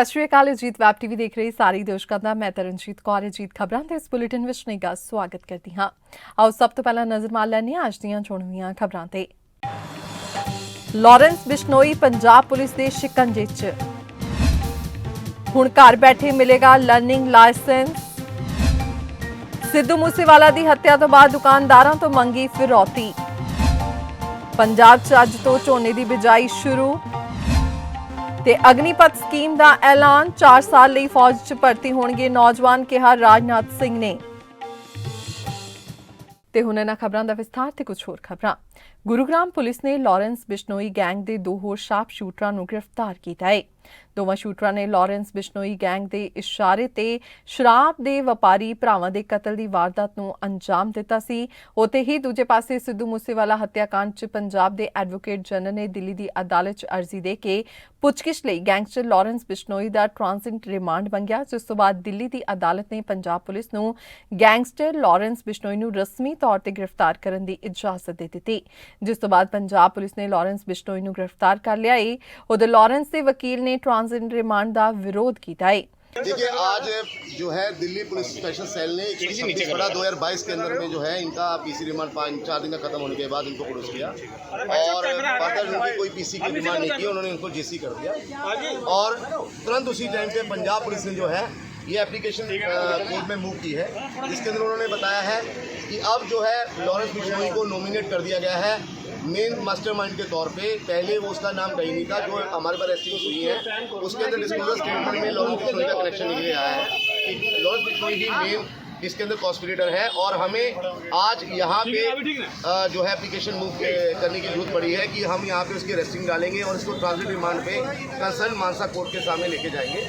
ਸਤਿ ਸ਼੍ਰੀ ਅਕਾਲ। Ajit web TV ਦੇਖ ਰਹੀ ਸਾਰੀ ਦਰਸ਼ਕਾਂ ਦਾ ਮੈਂ ਤਰਨਜੀਤ ਕੌਰ ਅਜੀਤ ਖਬਰਾਂ ਦੇ ਇਸ ਬੁਲੇਟਿਨ ਵਿੱਚ ਨਿੱਘਾ ਸਵਾਗਤ ਕਰਦੀ ਹਾਂ। ਆਓ ਸਭ ਤੋਂ ਪਹਿਲਾਂ ਨਜ਼ਰ ਮਾਰ ਲੈਂਦੇ ਹਾਂ ਅੱਜ ਦੀਆਂ ਚੁਣਵੀਆਂ ਖਬਰਾਂ ਤੇ। ਲਾਰੈਂਸ ਬਿਸ਼ਨੋਈ ਪੰਜਾਬ ਪੁਲਿਸ ਦੇ ਸ਼ਿਕੰਜੇ 'ਚ। ਹੁਣ ਘਰ ਬੈਠੇ ਮਿਲੇਗਾ ਲਰਨਿੰਗ ਲਾਇਸੈਂਸ। ਸਿੱਧੂ ਮੂਸੇਵਾਲਾ ਦੀ ਹੱਤਿਆ ਤੋਂ ਬਾਅਦ ਦੁਕਾਨਦਾਰਾਂ ਤੋਂ ਮੰਗੀ ਫਿਰੌਤੀ। ਪੰਜਾਬ 'ਚ ਅੱਜ ਤੋਂ ਝੋਨੇ ਦੀ ਬਿਜਾਈ ਸ਼ੁਰੂ ਤੇ ਅਗਨੀਪਥ ਸਕੀਮ ਦਾ ਐਲਾਨ। 4 ਸਾਲ ਲਈ ਫੌਜ 'ਚ ਭਰਤੀ ਹੋਣਗੇ ਨੌਜਵਾਨ, ਕਿਹਾ ਰਾਜਨਾਥ ਸਿੰਘ ਨੇ। ਤੇ ਹੁਣ ਇਹਨਾਂ ਖਬਰਾਂ ਦਾ ਵਿਸਥਾਰ ਤੇ ਕੁਝ ਹੋਰ ਖਬਰਾਂ। ਗੁਰੂਗ੍ਰਾਮ ਪੁਲਿਸ ਨੇ ਲਾਰੈਂਸ ਬਿਸ਼ਨੋਈ ਗੈਂਗ ਦੇ 2 ਹੋਰ ਸ਼ਾਰਪ ਸ਼ੂਟਰਾਂ ਨੂੰ ਗ੍ਰਿਫਤਾਰ ਕੀਤਾ ਹੈ। ਦੋਵਾਂ ਸ਼ੂਟਰਾਂ ਨੇ ਲਾਰੈਂਸ ਬਿਸ਼ਨੋਈ ਗੈਂਗ ਦੇ ਇਸ਼ਾਰੇ ਤੇ ਸ਼ਰਾਬ ਦੇ ਵਪਾਰੀ ਭਰਾਵਾਂ ਦੇ ਕਤਲ ਦੀ ਵਾਰਦਾਤ ਨੂੰ ਅੰਜਾਮ ਦਿੱਤਾ ਸੀ। ਉੱਥੇ ਹੀ ਦੂਜੇ ਪਾਸੇ ਸਿੱਧੂ ਮੂਸੇਵਾਲਾ ਹੱਤਿਆਕਾਂਡ 'ਚ ਪੰਜਾਬ ਦੇ ਐਡਵੋਕੇਟ ਜਨਰਲ ਨੇ ਦਿੱਲੀ ਦੀ ਅਦਾਲਤ 'ਚ ਅਰਜ਼ੀ ਦੇ ਕੇ ਪੁੱਛਗਿੱਛ ਲਈ ਗੈਂਗਸਟਰ ਲਾਰੈਂਸ ਬਿਸ਼ਨੋਈ ਦਾ ਟ੍ਰਾਂਜ਼ਿਟ ਰਿਮਾਂਡ ਮੰਗਿਆ, ਜਿਸ ਤੋਂ ਬਾਅਦ ਦਿੱਲੀ ਦੀ ਅਦਾਲਤ ਨੇ ਪੰਜਾਬ ਪੁਲਿਸ ਨੂੰ ਗੈਂਗਸਟਰ ਲਾਰੈਂਸ ਬਿਸ਼ਨੋਈ ਨੂੰ ਰਸਮੀ ਤੌਰ ਤੇ ਗ੍ਰਿਫਤਾਰ ਕਰਨ ਦੀ ਇਜਾਜ਼ਤ ਦੇ ਦਿੱਤੀ, ਜਿਸ ਤੋਂ ਬਾਅਦ ਪੰਜਾਬ ਪੁਲਿਸ ਨੇ ਲਾਰੈਂਸ ਬਿਸ਼ਨੋਈ ਨੂੰ ਗ੍ਰਿਫਤਾਰ ਕਰ ਲਿਆ ਹੈ। उधर लॉरेंस के वकील ने ट्रांजिट रिमांड का विरोध किया है। देखिए, आज जो है दिल्ली पुलिस स्पेशल सेल ने 2022 के अंदर में जो है इनका पीसी रिमांड 4 दिन का खत्म होने के बाद इनको पुलिस किया और फर्दर उनकी कोई पीसी की डिमांड नहीं की, उन्होंने इनको जेसी कर दिया और तुरंत उसी टाइम पे पंजाब पुलिस ने जो है ये एप्लीकेशन कोर्ट में मूव की है, जिसके अंदर उन्होंने बताया है कि अब जो है लॉरेंस बिश्नोई को नॉमिनेट कर दिया गया है मेन मास्टरमाइंड के तौर पे। पहले वो उसका नाम कहीं नहीं था, जो हमारे पास एस्टिमेट हुई है उसके अंदर डिस्क्लोजर स्टेटमेंट में लॉरेंस बिश्नोई का कनेक्शन निकल आया है कि लॉरेंस बिश्नोई ही मेन इसके अंदर कॉन्स्पिरेटर है और हमें आज यहाँ पे जो है एप्लीकेशन मूव करने की जरूरत पड़ी है कि हम यहाँ पे उसकी अरेस्टिंग डालेंगे और इसको ट्रांजिट रिमांड पे कंसर्न मानसा कोर्ट के सामने लेके जाएंगे,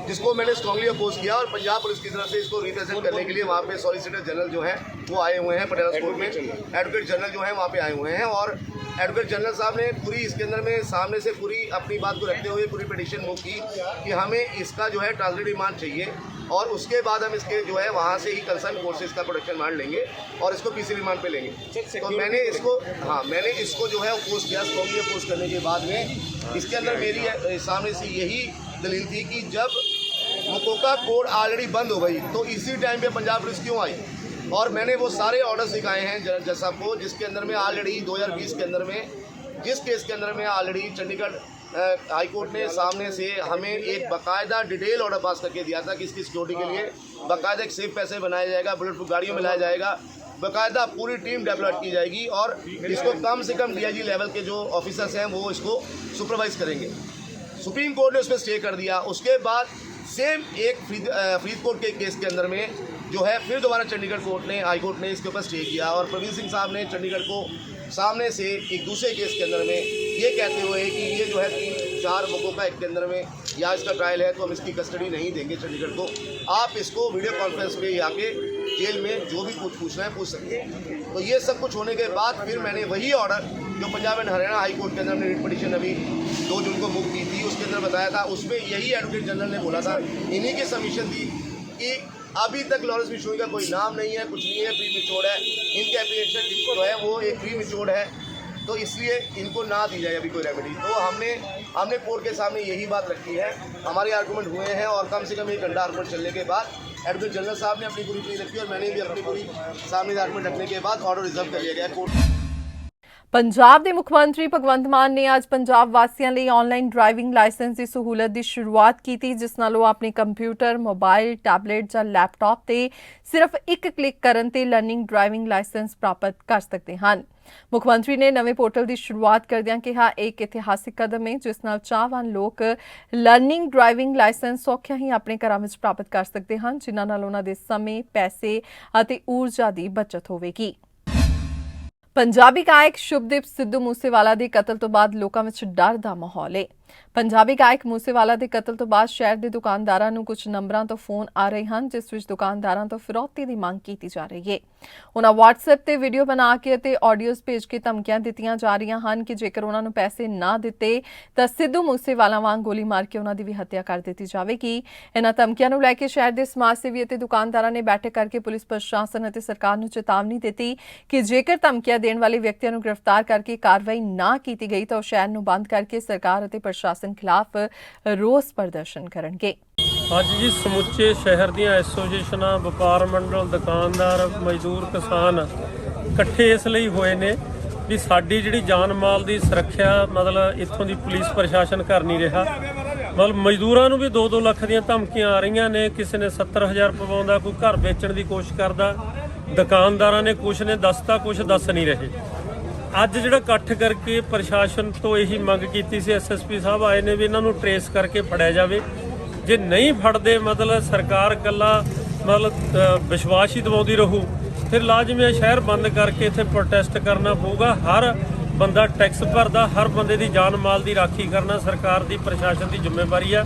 जिसको मैंने स्ट्रांगली अपोज किया। और पंजाब पुलिस की तरफ से इसको रिप्रेजेंट करने के लिए वहाँ पे सॉलिसिटर जनरल जो है वो आए हुए हैं पटियाला कोर्ट में, एडवोकेट जनरल जो है वहाँ पे आए हुए हैं और एडवोकेट जनरल साहब ने पूरी इसके अंदर में सामने से पूरी अपनी बात को रखते हुए पूरी पिटीशन मूव की कि हमें इसका जो है ट्रांजिट रिमांड चाहिए और उसके बाद हम इसके जो है वहाँ से ही कंसर्न कोर्ट से इसका प्रोटेक्शन रिमांड लेंगे और इसको पीसी रिमांड पे लेंगे। तो मैंने इसको जो है अपोज किया। स्ट्रांगली अपोज करने के बाद में इसके अंदर मेरी सामने से यही दलील थी कि जब मकोका कोर्ट ऑलरेडी बंद हो गई तो इसी टाइम पे पंजाब पुलिस क्यों आई, और मैंने वो सारे ऑर्डर्स दिखाए हैं जज साहब को, जिसके अंदर में ऑलरेडी 2020 के अंदर में जिस केस के अंदर में ऑलरेडी चंडीगढ़ हाई कोर्ट ने सामने से हमें एक बाकायदा डिटेल ऑर्डर पास करके दिया था कि इसकी सिक्योरिटी के लिए बाकायदा एक सेफ पैसे बनाया जाएगा, बुलेट प्रूफ गाड़ियों में लाया जाएगा, बाकायदा पूरी टीम डेवलप की जाएगी और इसको कम से कम डीआईजी लेवल के जो ऑफिसर्स हैं वो इसको सुपरवाइज करेंगे। सुप्रीम कोर्ट ने उस पर स्टे कर दिया। उसके बाद सेम एक फरीदकोट के केस के अंदर में जो है फिर दोबारा चंडीगढ़ कोर्ट ने हाई कोर्ट ने इसके ऊपर स्टे किया और प्रवीण सिंह साहब ने चंडीगढ़ को सामने से एक दूसरे केस के अंदर में ये कहते हुए कि ये जो है 3-4 मकोका एक्ट के अंदर में या इसका ट्रायल है तो हम इसकी कस्टडी नहीं देंगे चंडीगढ़ को, आप इसको वीडियो कॉन्फ्रेंस पे आके जेल में जो भी कुछ पूछना है पूछ सकते हैं। तो ये सब कुछ होने के बाद फिर मैंने वही ऑर्डर जो Punjab and Haryana high court के अंदर ने रिट पिटीशन अभी 2 जून को मूव की थी उसके अंदर बताया था, उसमें यही एडवोकेट जनरल ने बोला था, इन्हीं की सबमिशन थी कि अभी तक लॉरेंस बिश्नोई का कोई नाम नहीं है, कुछ नहीं है, प्री मिच्योर्ड है, इनके एप्लीकेशन जो है वो एक प्री मिच्योर्ड है, तो इसलिए इनको ना दी जाए अभी कोई रेमेडी। तो हमने कोर्ट के सामने यही बात रखी है, हमारे आर्गूमेंट हुए हैं और कम से कम 1 घंटा आर्गूमेंट चलने के बाद एडवोकेट जनरल साहब ने अपनी पूरी प्ली रखी और मैंने भी अपनी पूरी सामने आर्गूमेंट रखने के बाद ऑर्डर रिजर्व कर लिया गया कोर्ट। ਪੰਜਾਬ ਦੇ ਮੁੱਖ ਮੰਤਰੀ ਭਗਵੰਤ ਮਾਨ ਨੇ ਅੱਜ ਪੰਜਾਬ ਵਾਸੀਆਂ ਲਈ ਆਨਲਾਈਨ ਡਰਾਈਵਿੰਗ ਲਾਇਸੈਂਸ ਦੀ ਸਹੂਲਤ ਦੀ ਸ਼ੁਰੂਆਤ ਕੀਤੀ, ਜਿਸ ਨਾਲ ਉਹ ਆਪਣੇ ਕੰਪਿਊਟਰ, ਮੋਬਾਈਲ, ਟੈਬਲੇਟ ਜਾਂ ਲੈਪਟਾਪ ਤੇ ਸਿਰਫ ਇੱਕ ਕਲਿੱਕ ਕਰਨ ਤੇ ਲਰਨਿੰਗ ਡਰਾਈਵਿੰਗ ਲਾਇਸੈਂਸ ਪ੍ਰਾਪਤ ਕਰ ਸਕਦੇ ਹਨ। ਮੁੱਖ ਮੰਤਰੀ ਨੇ ਨਵੇਂ ਪੋਰਟਲ ਦੀ ਸ਼ੁਰੂਆਤ ਕਰਦਿਆਂ ਕਿਹਾ, ਇਹ ਇੱਕ ਇਤਿਹਾਸਿਕ ਕਦਮ ਹੈ ਜਿਸ ਨਾਲ ਚਾਹਵਾਨ ਲੋਕ ਲਰਨਿੰਗ ਡਰਾਈਵਿੰਗ ਲਾਇਸੈਂਸ ਸੌਖਿਆਂ ਹੀ ਆਪਣੇ ਘਰਾਂ ਵਿੱਚ ਪ੍ਰਾਪਤ ਕਰ ਸਕਦੇ ਹਨ, ਜਿਨ੍ਹਾਂ ਨਾਲ ਉਹਨਾਂ ਦੇ ਸਮੇਂ, ਪੈਸੇ ਅਤੇ ਊਰਜਾ ਦੀ ਬਚਤ ਹੋਵੇਗੀ। पंजाबी गायक शुभदीप सिद्धू मूसेवाला के कतल तो बाद लोगों में डर का माहौल है। पंजाबी गायक मूसेवाला के कतल तो बाद शहर के दुकानदारों को कुछ नंबरों तो फोन आ रहे हैं, जिस विच दुकानदारों तो फिरौती की मांग की जा रही है। उन्होंने WhatsApp ते वीडियो बना के ऑडियोज भेज के धमकियां दित्तियां जा रही हैं कि जेकर उन्होंने पैसे ना दिते तो सिद्धू मूसेवाला वांग गोली मार के उन्होंने भी हत्या कर दी जाएगी। इन्हां धमकियां नूं लैके शहर के समाज सेवी ते दुकानदारों ने बैठक करके पुलिस प्रशासन और सरकार नूं चेतावनी दी कि जेकर धमकियां देण वाले व्यक्तियों नूं गिरफ्तार करके कार्रवाई ना की गई तो शहर नूं बंद करके सरकार और प्रशासन ਪ੍ਰਸ਼ਾਸਨ ਖਿਲਾਫ ਰੋਸ ਪ੍ਰਦਰਸ਼ਨ ਕਰਨਗੇ। ਅੱਜ ਜੀ ਸਮੁੱਚੇ ਸ਼ਹਿਰ ਦੀਆਂ ਐਸੋਸੀਏਸ਼ਨਾਂ, ਵਪਾਰ ਮੰਡਲ, ਦੁਕਾਨਦਾਰ, ਮਜ਼ਦੂਰ, ਕਿਸਾਨ ਇਕੱਠੇ ਇਸ ਲਈ ਹੋਏ ਨੇ ਵੀ ਸਾਡੀ ਜਿਹੜੀ ਜਾਨ ਮਾਲ ਦੀ ਸੁਰੱਖਿਆ ਮਤਲਬ ਇੱਥੋਂ ਦੀ ਪੁਲਿਸ ਪ੍ਰਸ਼ਾਸਨ ਕਰ ਨਹੀਂ ਰਿਹਾ। ਮਤਲਬ ਮਜ਼ਦੂਰਾਂ ਨੂੰ ਵੀ 2-2 ਲੱਖ ਦੀਆਂ ਧਮਕੀਆਂ ਆ ਰਹੀਆਂ ਨੇ, ਕਿਸੇ ਨੇ 70,000 ਪਵਾਉਂਦਾ, ਕੋਈ ਘਰ ਵੇਚਣ ਦੀ ਕੋਸ਼ਿਸ਼ ਕਰਦਾ, ਦੁਕਾਨਦਾਰਾਂ ਨੇ ਕੁਛ ਨੇ ਦੱਸਤਾ, ਕੁਛ ਦੱਸ ਨਹੀਂ ਰਹੇ। ਅੱਜ ਜਿਹੜਾ ਇਕੱਠ ਕਰਕੇ ਪ੍ਰਸ਼ਾਸਨ ਤੋਂ ਇਹੀ ਮੰਗ ਕੀਤੀ ਸੀ, SSP ਸਾਹਿਬ ਆਏ ਨੇ ਵੀ ਇਹਨਾਂ ਨੂੰ ਟਰੇਸ ਕਰਕੇ ਫੜਿਆ ਜਾਵੇ। ਜੇ ਨਹੀਂ ਫੜਦੇ ਮਤਲਬ ਸਰਕਾਰ ਇਕੱਲਾ ਮਤਲਬ ਵਿਸ਼ਵਾਸ ਹੀ ਦਿਵਾਉਂਦੀ ਰਹੂ, ਫਿਰ ਲਾਜ਼ਮੀ ਸ਼ਹਿਰ ਬੰਦ ਕਰਕੇ ਇੱਥੇ ਪ੍ਰੋਟੈਸਟ ਕਰਨਾ ਪਊਗਾ। ਹਰ ਬੰਦਾ ਟੈਕਸ ਭਰਦਾ, ਹਰ ਬੰਦੇ ਦੀ ਜਾਨ ਮਾਲ ਦੀ ਰਾਖੀ ਕਰਨਾ ਸਰਕਾਰ ਦੀ, ਪ੍ਰਸ਼ਾਸਨ ਦੀ ਜ਼ਿੰਮੇਵਾਰੀ ਆ।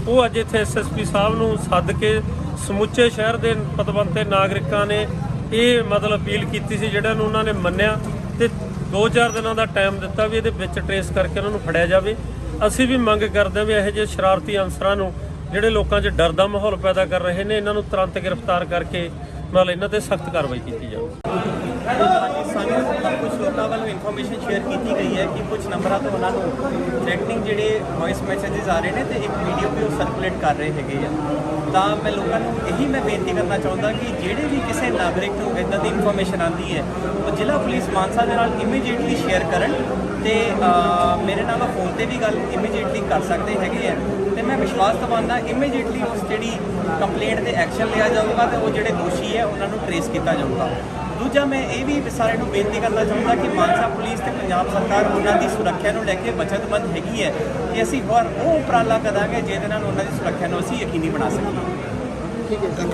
ਉਹ ਅੱਜ ਇੱਥੇ SSP ਸਾਹਿਬ ਨੂੰ ਸੱਦ ਕੇ ਸਮੁੱਚੇ ਸ਼ਹਿਰ ਦੇ ਪਤਵੰਤੇ ਨਾਗਰਿਕਾਂ ਨੇ ਇਹ ਮਤਲਬ ਅਪੀਲ ਕੀਤੀ ਸੀ, ਜਿਹੜਾ ਨੂੰ ਉਹਨਾਂ ਨੇ ਮੰਨਿਆ ਤੇ 2-4 ਦਿਨਾਂ ਦਾ ਟਾਈਮ ਦਿੱਤਾ ਵੀ ਇਹਦੇ ਵਿੱਚ ਟਰੇਸ ਕਰਕੇ ਉਹਨਾਂ ਨੂੰ ਫੜਿਆ ਜਾਵੇ। ਅਸੀਂ ਵੀ ਮੰਗ ਕਰਦੇ ਹਾਂ ਵੀ ਇਹੋ ਜਿਹੇ ਸ਼ਰਾਰਤੀ ਅਨਸਰਾਂ ਨੂੰ, ਜਿਹੜੇ ਲੋਕਾਂ 'ਚ ਡਰ ਦਾ ਮਾਹੌਲ ਪੈਦਾ ਕਰ ਰਹੇ ਨੇ, ਇਹਨਾਂ ਨੂੰ ਤੁਰੰਤ ਗ੍ਰਿਫਤਾਰ ਕਰਕੇ ਨਾਲ ਇਹਨਾਂ ਤੇ ਸਖਤ ਕਾਰਵਾਈ ਕੀਤੀ ਜਾਵੇ। ਸਾਨੂੰ ਕੁਝ ਲੋਕਾਂ ਵੱਲੋਂ ਇਨਫੋਰਮੇਸ਼ਨ ਸ਼ੇਅਰ ਕੀਤੀ ਗਈ ਹੈ ਕਿ ਕੁਝ ਨੰਬਰਾਂ ਤੋਂ ਉਹਨਾਂ ਨੂੰ ਥ੍ਰੈਟਨਿੰਗ ਜਿਹੜੇ ਵੌਇਸ ਮੈਸੇजेस ਆ ਰਹੇ ਨੇ ਤੇ ਇੱਕ ਵੀਡੀਓ ਵੀ ਉਹ ਸਰਕੂਲੇਟ ਕਰ ਰਹੇ ਹੈਗੇ ਆ। ਤਾਂ ਮੈਂ ਲੋਕਾਂ ਨੂੰ ਇਹੀ ਬੇਨਤੀ ਕਰਨਾ ਚਾਹੁੰਦਾ ਕਿ ਜਿਹੜੇ ਵੀ ਕਿਸੇ ਨਾਗਰਿਕ ਨੂੰ ਇੱਦਾਂ ਦੀ ਇਨਫੋਰਮੇਸ਼ਨ ਆਉਂਦੀ ਹੈ ਉਹ ਜ਼ਿਲ੍ਹਾ ਪੁਲਿਸ ਮਾਨਸਾ ਦੇ ਨਾਲ ਇਮੀਡੀਏਟਲੀ ਸ਼ੇਅਰ ਕਰਨ ਤੇ ਮੇਰੇ ਨਾਲ ਫੋਨ ਤੇ ਵੀ ਗੱਲ ਇਮੀਡੀਏਟਲੀ ਕਰ ਸਕਦੇ ਹੈਗੇ ਆ। ਤੇ ਮੈਂ ਵਿਸ਼ਵਾਸ ਦਿਵਾਉਂਦਾ ਇਮੀਡੀਏਟਲੀ ਉਸ ਜਿਹੜੀ ਕੰਪਲੇਂਟ ਤੇ ਐਕਸ਼ਨ ਲਿਆ ਜਾਊਗਾ ਤੇ ਉਹ ਜਿਹੜੇ ਦੋਸ਼ੀ ਹੈ ਉਹਨਾਂ ਨੂੰ ਟਰੇਸ ਕੀਤਾ ਜਾਊਗਾ। ਦੂਜਾ ਮੈਂ ਇਹ ਵੀ ਸਾਰਿਆਂ ਨੂੰ ਬੇਨਤੀ ਕਰਨਾ ਚਾਹੁੰਦਾ ਕਿ ਮਾਨਸਾ ਪੁਲਿਸ ਤੇ ਪੰਜਾਬ ਸਰਕਾਰ ਉਹਨਾਂ ਦੀ ਸੁਰੱਖਿਆ ਨੂੰ ਲੈ ਕੇ ਵਚਨਬੱਧ ਹੈਗੀ ਹੈ ਕਿ ਅਸੀਂ ਹੋਰ ਉਹ ਉਪਰਾਲਾ ਕਰਾਂਗੇ ਜਿਹਦੇ ਨਾਲ ਉਹਨਾਂ ਦੀ ਸੁਰੱਖਿਆ ਨੂੰ ਅਸੀਂ ਯਕੀਨੀ ਬਣਾ ਸਕੀਏ। ਠੀਕ ਹੈ।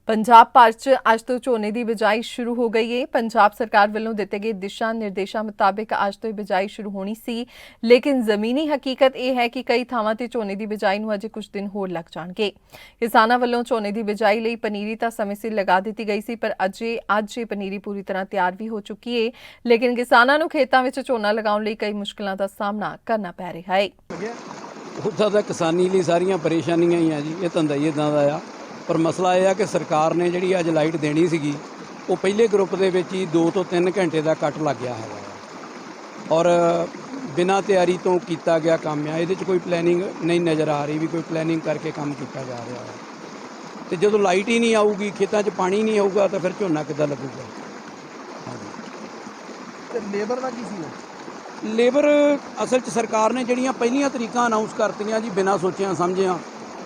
ਪੰਜਾਬ ਭਰ 'ਚ ਅੱਜ ਤੋਂ ਝੋਨੇ ਦੀ ਬਿਜਾਈ ਸ਼ੁਰੂ ਹੋ ਗਈ ਹੈ। ਪੰਜਾਬ ਸਰਕਾਰ ਵੱਲੋਂ ਦਿੱਤੇ ਗਏ ਦਿਸ਼ਾ ਨਿਰਦੇਸ਼ਾਂ ਮੁਤਾਬਿਕ ਅੱਜ ਤੋਂ ਬਿਜਾਈ ਸ਼ੁਰੂ ਹੋਣੀ ਸੀ, ਲੇਕਿਨ ਜ਼ਮੀਨੀ ਹਕੀਕਤ ਇਹ ਹੈ ਕਿ ਕਈ ਥਾਵਾਂ ਤੇ ਝੋਨੇ ਦੀ ਬਿਜਾਈ ਨੂੰ ਅਜੇ ਕੁਝ ਦਿਨ ਹੋਰ ਲੱਗ ਜਾਣਗੇ। ਕਿਸਾਨਾਂ ਵੱਲੋਂ ਝੋਨੇ ਦੀ ਬਿਜਾਈ ਲਈ ਪਨੀਰੀ ਤਾਂ ਸਮੇਂ ਸਿਰ ਲਗਾ ਦਿੱਤੀ ਗਈ ਸੀ, ਪਰ ਅੱਜ ਇਹ ਪਨੀਰੀ ਪੂਰੀ ਤਰ੍ਹਾਂ ਤਿਆਰ ਵੀ ਹੋ ਚੁੱਕੀ ਹੈ, ਲੇਕਿਨ ਕਿਸਾਨਾਂ ਨੂੰ ਖੇਤਾਂ ਵਿੱਚ ਝੋਨਾ ਲਗਾਉਣ ਲਈ ਕਈ ਮੁਸ਼ਕਲਾਂ ਦਾ ਸਾਹਮਣਾ ਕਰਨਾ ਪੈ ਰਿਹਾ ਹੈ। ਉੱਦਾਂ ਤਾਂ ਕਿਸਾਨੀ ਲਈ ਸਾਰੀਆਂ ਪਰੇਸ਼ਾਨੀਆਂ ਹੀ ਆ ਜੀ, ਇਹ ਧੰਦਾ ਹੀ ਇੱਦਾਂ ਦਾ ਆ। ਪਰ ਮਸਲਾ ਇਹ ਆ ਕਿ ਸਰਕਾਰ ਨੇ ਜਿਹੜੀ ਅੱਜ ਲਾਈਟ ਦੇਣੀ ਸੀਗੀ ਉਹ ਪਹਿਲੇ ਗਰੁੱਪ ਦੇ ਵਿੱਚ ਹੀ 2 ਤੋਂ 3 ਘੰਟੇ ਦਾ ਕੱਟ ਲੱਗ ਗਿਆ ਹੈਗਾ ਔਰ ਬਿਨਾਂ ਤਿਆਰੀ ਤੋਂ ਕੀਤਾ ਗਿਆ ਕੰਮ ਆ। ਇਹਦੇ 'ਚ ਕੋਈ ਪਲੈਨਿੰਗ ਨਹੀਂ ਨਜ਼ਰ ਆ ਰਹੀ ਵੀ ਕੋਈ ਪਲੈਨਿੰਗ ਕਰਕੇ ਕੰਮ ਕੀਤਾ ਜਾ ਰਿਹਾ ਹੈ। ਤੇ ਜਦੋਂ ਲਾਈਟ ਹੀ ਨਹੀਂ ਆਊਗੀ, ਖੇਤਾਂ 'ਚ ਪਾਣੀ ਨਹੀਂ ਆਊਗਾ ਤਾਂ ਫਿਰ ਝੋਨਾ ਕਿੱਦਾਂ ਲੱਗੂਗਾ। ਤੇ ਲੇਬਰ ਦਾ ਕੀ ਸੀ? ਲੇਬਰ ਅਸਲ 'ਚ ਸਰਕਾਰ ਨੇ ਜਿਹੜੀਆਂ ਪਹਿਲੀਆਂ ਤਰੀਕਾਂ ਅਨਾਉਂਸ ਕਰਤੀਆਂ ਜੀ ਬਿਨਾਂ ਸੋਚਿਆਂ ਸਮਝਿਆਂ,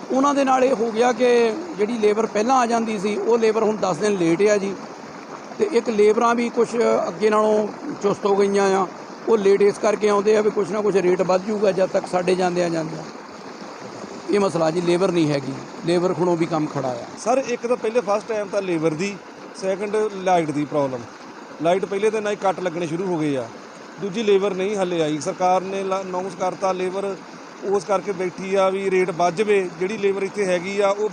ਉਹਨਾਂ ਦੇ ਨਾਲ ਇਹ ਹੋ ਗਿਆ ਕਿ ਜਿਹੜੀ ਲੇਬਰ ਪਹਿਲਾਂ ਆ ਜਾਂਦੀ ਸੀ ਉਹ ਲੇਬਰ ਹੁਣ 10 ਦਿਨ ਲੇਟ ਆ ਜੀ। ਤੇ ਇੱਕ ਲੇਬਰਾਂ ਵੀ ਕੁਝ ਅੱਗੇ ਨਾਲੋਂ ਚੁਸਤ ਹੋ ਗਈਆਂ ਆ, ਉਹ ਲੇਟ ਇਸ ਕਰਕੇ ਆਉਂਦੇ ਆ ਵੀ ਕੁਛ ਨਾ ਕੁਛ ਰੇਟ ਵੱਧ ਜੂਗਾ ਜਦ ਤੱਕ ਸਾਡੇ ਜਾਂਦੇ ਇਹ ਮਸਲਾ ਜੀ ਲੇਬਰ ਨਹੀਂ ਹੈਗੀ, ਲੇਬਰ ਖੁਣੋਂ ਵੀ ਕੰਮ ਖੜਾ ਆ। ਸਰ ਇੱਕ ਤਾਂ ਪਹਿਲੇ ਫਸਟ ਟਾਈਮ ਤਾਂ ਲੇਬਰ ਦੀ, ਸੈਕੰਡ ਲਾਈਟ ਦੀ ਪ੍ਰੋਬਲਮ। ਲਾਈਟ ਪਹਿਲੇ ਦਿਨ ਹੀ ਕੱਟ ਲੱਗਣੇ ਸ਼ੁਰੂ ਹੋ ਗਏ ਆ, ਦੂਜੀ ਲੇਬਰ ਨਹੀਂ ਹੱਲੇ ਆਈ। ਸਰਕਾਰ ਨੇ ਅਨਾਉਂਸ ਕਰਤਾ ਲੇਬਰ ਉਸ ਕਰਕੇ ਬੈਠੀ ਆ ਵੀ ਰੇਟ ਵੱਧ ਜਾਵੇ। ਜਿਹੜੀ ਲੇਬਰ ਇੱਥੇ ਹੈਗੀ ਆ ਉਹ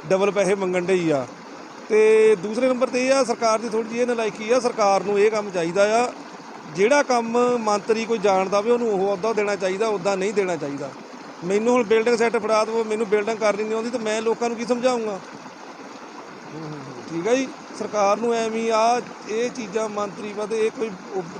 ਡਬਲ ਪੈਸੇ ਮੰਗਣ ਡਈ ਆ। ਤੇ ਦੂਸਰੇ ਨੰਬਰ 'ਤੇ ਇਹ ਆ ਸਰਕਾਰ ਦੀ ਥੋੜ੍ਹੀ ਜਿਹੀ ਇਹ ਨਲਾਇਕੀ ਆ। ਸਰਕਾਰ ਨੂੰ ਇਹ ਕੰਮ ਚਾਹੀਦਾ ਆ, ਜਿਹੜਾ ਕੰਮ ਮੰਤਰੀ ਕੋਈ ਜਾਣਦਾ ਵੀ ਉਹਨੂੰ ਉਹ ਅਹੁਦਾ ਦੇਣਾ ਚਾਹੀਦਾ, ਉੱਦਾਂ ਨਹੀਂ ਦੇਣਾ ਚਾਹੀਦਾ। ਮੈਨੂੰ ਹੁਣ ਬਿਲਡਿੰਗ ਸੈੱਟ ਫੜਾ ਦਿਓ, ਮੈਨੂੰ ਬਿਲਡਿੰਗ ਕਰਨੀ ਨਹੀਂ ਆਉਂਦੀ ਤਾਂ ਮੈਂ ਲੋਕਾਂ ਨੂੰ ਕੀ ਸਮਝਾਊਂਗਾ। ਠੀਕ ਹੈ ਜੀ, ਸਰਕਾਰ ਨੂੰ ਐਵੇਂ ਆ ਇਹ ਚੀਜ਼ਾਂ ਮੰਤਰੀ ਇਹ ਕੋਈ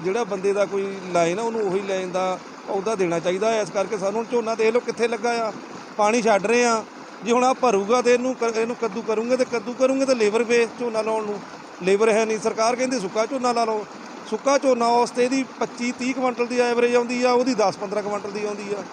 ਜਿਹੜਾ ਬੰਦੇ ਦਾ ਕੋਈ ਲਾਈਨ ਆ ਉਹਨੂੰ ਉਹੀ ਲਾਈਨ ਦਾ ਅਹੁਦਾ ਦੇਣਾ ਚਾਹੀਦਾ। ਇਸ ਕਰਕੇ ਸਾਨੂੰ ਹੁਣ ਝੋਨਾ ਦੇਖ ਲਓ ਕਿੱਥੇ ਲੱਗਾ ਆ, ਪਾਣੀ ਛੱਡ ਰਹੇ ਆ। ਜੇ ਹੁਣ ਆ ਭਰੂਗਾ ਤੇ ਇਹਨੂੰ ਕੱਦੂ ਕਰੂੰਗੇ ਤੇ ਲੇਬਰ ਵੇ ਝੋਨਾ ਲਾਉਣ ਨੂੰ ਲੇਬਰ ਹੈ ਨਹੀਂ। ਸਰਕਾਰ ਕਹਿੰਦੀ ਸੁੱਕਾ ਝੋਨਾ ਲਾ ਲਓ, ਸੁੱਕਾ ਝੋਨਾ ਉਸ ਤੇ ਇਹਦੀ 25-30 ਕੁਇੰਟਲ ਦੀ ਐਵਰੇਜ ਆਉਂਦੀ ਆ, ਉਹਦੀ 10-15 ਕੁਇੰਟਲ ਦੀ ਆਉਂਦੀ ਆ।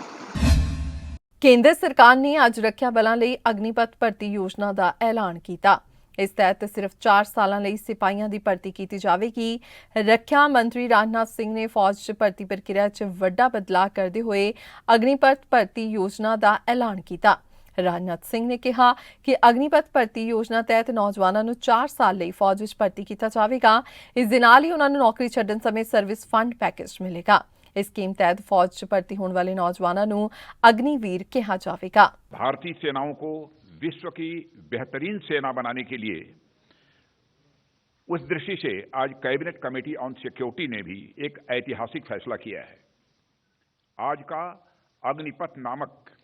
ਕੇਂਦਰ ਸਰਕਾਰ ਨੇ ਅੱਜ ਰੱਖਿਆ ਬਲਾਂ ਲਈ ਅਗਨੀਪਥ ਭਰਤੀ ਯੋਜਨਾ ਦਾ ਐਲਾਨ ਕੀਤਾ। ਇਸ ਤਹਿਤ ਸਿਰਫ 4 ਸਾਲਾਂ ਲਈ ਸਿਪਾਹੀਆਂ ਦੀ ਭਰਤੀ ਕੀਤੀ ਜਾਵੇਗੀ। ਰੱਖਿਆ ਮੰਤਰੀ ਰਾਜਨਾਥ ਸਿੰਘ ਨੇ ਫੌਜ 'ਚ ਭਰਤੀ ਪ੍ਰਕਿਰਿਆ 'ਚ ਵੱਡਾ ਬਦਲਾਅ ਕਰਦੇ ਹੋਏ ਅਗਨੀਪਥ ਭਰਤੀ ਯੋਜਨਾ ਦਾ ਐਲਾਨ ਕੀਤਾ। ਰਾਜਨਾਥ ਸਿੰਘ ਨੇ ਕਿਹਾ ਕਿ ਅਗਨੀਪਥ ਭਰਤੀ ਯੋਜਨਾ ਤਹਿਤ ਨੌਜਵਾਨਾਂ ਨੂੰ 4 ਸਾਲ ਲਈ ਫੌਜ ਵਿੱਚ ਭਰਤੀ ਕੀਤਾ ਜਾਵੇਗਾ। ਇਸ ਦੇ ਨਾਲ ਹੀ ਉਹਨਾਂ ਨੂੰ ਨੌਕਰੀ ਛੱਡਣ ਸਮੇਂ ਸਰਵਿਸ ਫੰਡ ਪੈਕੇਜ ਮਿਲੇਗਾ। इस स्कीम तहत फौज च भर्ती होने वाले नौजवानों को अग्निवीर कहा जाएगा। भारतीय सेनाओं को विश्व की बेहतरीन सेना बनाने के लिए उस दृष्टि से आज कैबिनेट कमेटी ऑन सिक्योरिटी ने भी एक ऐतिहासिक फैसला किया है। आज का अग्निपथ नामक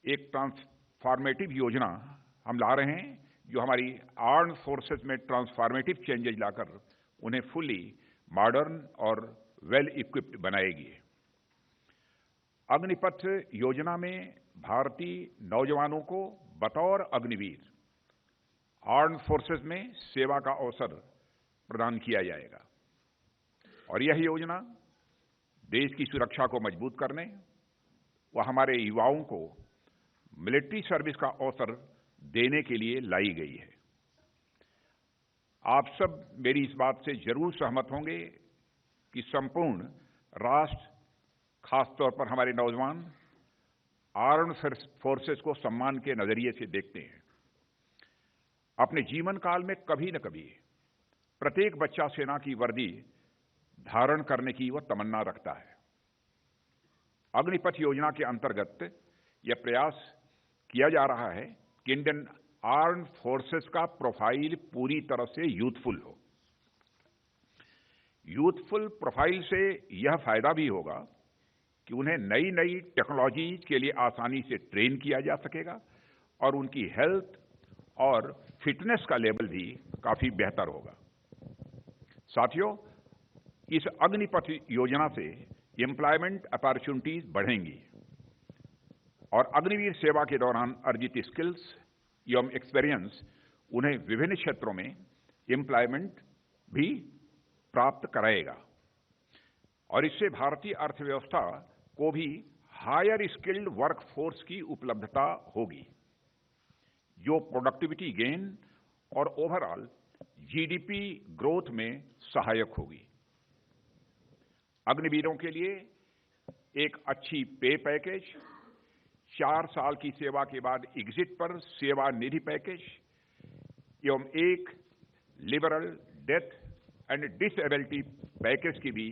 एक ट्रांसफॉर्मेटिव योजना हम ला रहे हैं, जो हमारी आर्म्ड फोर्सेस में ट्रांसफॉर्मेटिव चेंजेज लाकर उन्हें फुली मॉडर्न और वेल इक्विप्ड बनाएगी। अग्निपथ योजना में भारतीय नौजवानों को बतौर अग्निवीर आर्म्ड फोर्सेस में सेवा का अवसर प्रदान किया जाएगा और यह योजना देश की सुरक्षा को मजबूत करने व हमारे युवाओं को मिलिट्री सर्विस का अवसर देने के लिए लाई गई है। आप सब मेरी इस बात से जरूर सहमत होंगे कि संपूर्ण राष्ट्र, खासतौर पर हमारे नौजवान आर्म्ड फोर्सेस को सम्मान के नजरिए से देखते हैं। अपने जीवन काल में कभी न कभी प्रत्येक बच्चा सेना की वर्दी धारण करने की वह तमन्ना रखता है। अग्निपथ योजना के अंतर्गत यह प्रयास किया जा रहा है कि इंडियन आर्म्ड फोर्सेस का प्रोफाइल पूरी तरह से यूथफुल हो। यूथफुल प्रोफाइल से यह फायदा भी होगा कि उन्हें नई नई टेक्नोलॉजी के लिए आसानी से ट्रेन किया जा सकेगा और उनकी हेल्थ और फिटनेस का लेवल भी काफी बेहतर होगा। साथियों, इस अग्निपथ योजना से एम्प्लॉयमेंट अपॉर्चुनिटीज बढ़ेंगी और अग्निवीर सेवा के दौरान अर्जित स्किल्स एवं एक्सपीरियंस उन्हें विभिन्न क्षेत्रों में एम्प्लॉयमेंट भी प्राप्त कराएगा और इससे भारतीय अर्थव्यवस्था को भी हायर स्किल्ड वर्कफोर्स की उपलब्धता होगी, जो प्रोडक्टिविटी गेन और ओवरऑल जीडीपी ग्रोथ में सहायक होगी। अग्निवीरों के लिए एक अच्छी पे पैकेज, 4 साल की सेवा के बाद एग्जिट पर सेवा निधि पैकेज एवं एक liberal death and disability package की भी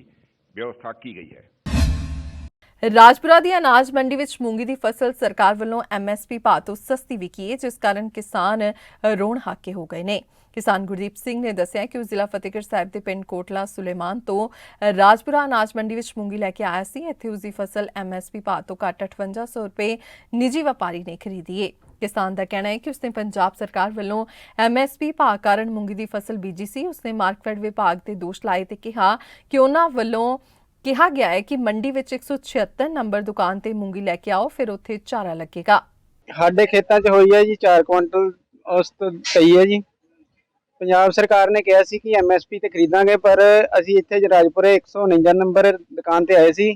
व्यवस्था की गई है। ਰਾਜਪੁਰਾ ਦੀ ਅਨਾਜ ਮੰਡੀ ਵਿੱਚ ਮੂੰਗੀ ਦੀ ਫਸਲ ਸਰਕਾਰ ਵੱਲੋਂ ਐਮਐਸਪੀ ਭਾਅ ਤੋਂ ਸਸਤੀ ਵਿਕੀ ਹੈ, ਜਿਸ ਕਾਰਨ ਕਿਸਾਨ ਰੋਣ ਹਾਕੇ ਹੋ ਗਏ ਨੇ। ਕਿਸਾਨ ਗੁਰਦੀਪ ਸਿੰਘ ਨੇ ਦੱਸਿਆ ਕਿ ਉਹ ਜ਼ਿਲ੍ਹਾ ਫਤਿਹਗੜ੍ਹ ਸਾਹਿਬ ਦੇ ਪਿੰਡ ਕੋਟਲਾ ਸੁਲੇਮਾਨ ਤੋਂ ਰਾਜਪੁਰਾ ਅਨਾਜ ਮੰਡੀ ਵਿੱਚ ਮੂੰਗੀ ਲੈ ਕੇ ਆਇਆ ਸੀ। ਇੱਥੇ ਉਸ ਦੀ ਫਸਲ ਐਮਐਸਪੀ ਭਾਅ ਤੋਂ ਘੱਟ 5800 ਰੁਪਏ ਨਿੱਜੀ ਵਪਾਰੀ ਨੇ ਖਰੀਦੀ ਹੈ। ਕਿਸਾਨ ਦਾ ਕਹਿਣਾ ਹੈ ਕਿ ਉਸਨੇ ਪੰਜਾਬ ਸਰਕਾਰ ਵੱਲੋਂ ਐਮਐਸਪੀ ਭਾਅ ਕਾਰਨ ਮੂੰਗੀ ਦੀ ਫਸਲ ਬੀਜੀ ਸੀ। ਉਸਨੇ ਮਾਰਕਫੈਡ ਵਿਭਾਗ ਤੇ ਦੋਸ਼ ਲਾਏ ਤੇ ਕਿਹਾ ਕਿ ਉਹਨਾਂ ਵੱਲੋਂ ਕਿਹਾ ਗਿਆ ਹੈ ਕਿ ਮੰਡੀ ਵਿੱਚ 176 ਨੰਬਰ ਦੁਕਾਨ ਤੇ ਮੂੰਗੀ ਲੈ ਕੇ ਆਓ, ਫਿਰ ਉੱਥੇ ਚਾਰਾ ਲੱਗੇਗਾ। ਸਾਡੇ ਖੇਤਾਂ 'ਚ ਹੋਈ ਹੈ ਜੀ 4 ਕੁਇੰਟਲ ਔਸਤ ਪਈ ਹੈ ਜੀ। ਪੰਜਾਬ ਸਰਕਾਰ ਨੇ ਕਿਹਾ ਸੀ ਕਿ ਐਮਐਸਪੀ ਤੇ ਖਰੀਦਾਂਗੇ, ਪਰ ਅਸੀਂ ਇੱਥੇ ਰਾਜਪੁਰੇ 149 ਨੰਬਰ ਦੁਕਾਨ ਤੇ ਆਏ ਸੀ।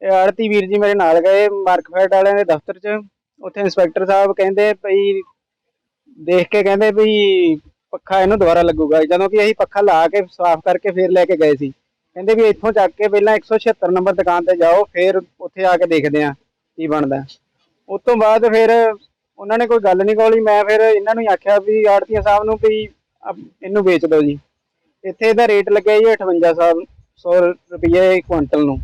ਆੜਤੀ ਵੀਰ ਜੀ ਮੇਰੇ ਨਾਲ ਗਏ ਮਾਰਕਫੈਡ ਵਾਲਿਆਂ ਦੇ ਦਫ਼ਤਰ 'ਚ। ਉੱਥੇ ਇੰਸਪੈਕਟਰ ਸਾਹਿਬ ਕਹਿੰਦੇ ਭਈ ਦੇਖ ਕੇ ਕਹਿੰਦੇ ਵੀ ਪੱਖਾ ਇਹਨੂੰ ਦੁਬਾਰਾ ਲੱਗੂਗਾ। ਜਦੋਂ ਕਿ ਅਸੀਂ ਪੱਖਾ ਲਾ ਕੇ ਸਾਫ਼ ਕਰਕੇ ਫਿਰ ਲੈ ਕੇ ਗਏ ਸੀ। ਕਹਿੰਦੇ ਵੀ ਇੱਥੋਂ ਚੱਕ ਕੇ ਪਹਿਲਾਂ 176 ਨੰਬਰ ਦੁਕਾਨ ਤੇ ਜਾਓ, ਫਿਰ ਉੱਥੇ ਆ ਕੇ ਦੇਖਦੇ ਆ ਕੀ ਬਣਦਾ। ਉਸ ਤੋਂ ਬਾਅਦ ਫਿਰ ਉਹਨਾਂ ਨੇ ਕੋਈ ਗੱਲ ਨਹੀਂ ਕੋਲੀ। ਮੈਂ ਫਿਰ ਇਹਨਾਂ ਨੂੰ ਆਖਿਆ ਵੀ ਆੜਤੀਆਂ ਸਾਹਿਬ ਨੂੰ ਵੀ ਇਹਨੂੰ ਵੇਚ ਦਿਓ ਜੀ। ਇੱਥੇ ਇਹਦਾ ਰੇਟ ਲੱਗਿਆ ਜੀ 5800 ਰੁਪਏ ਕੁਇੰਟਲ ਨੂੰ।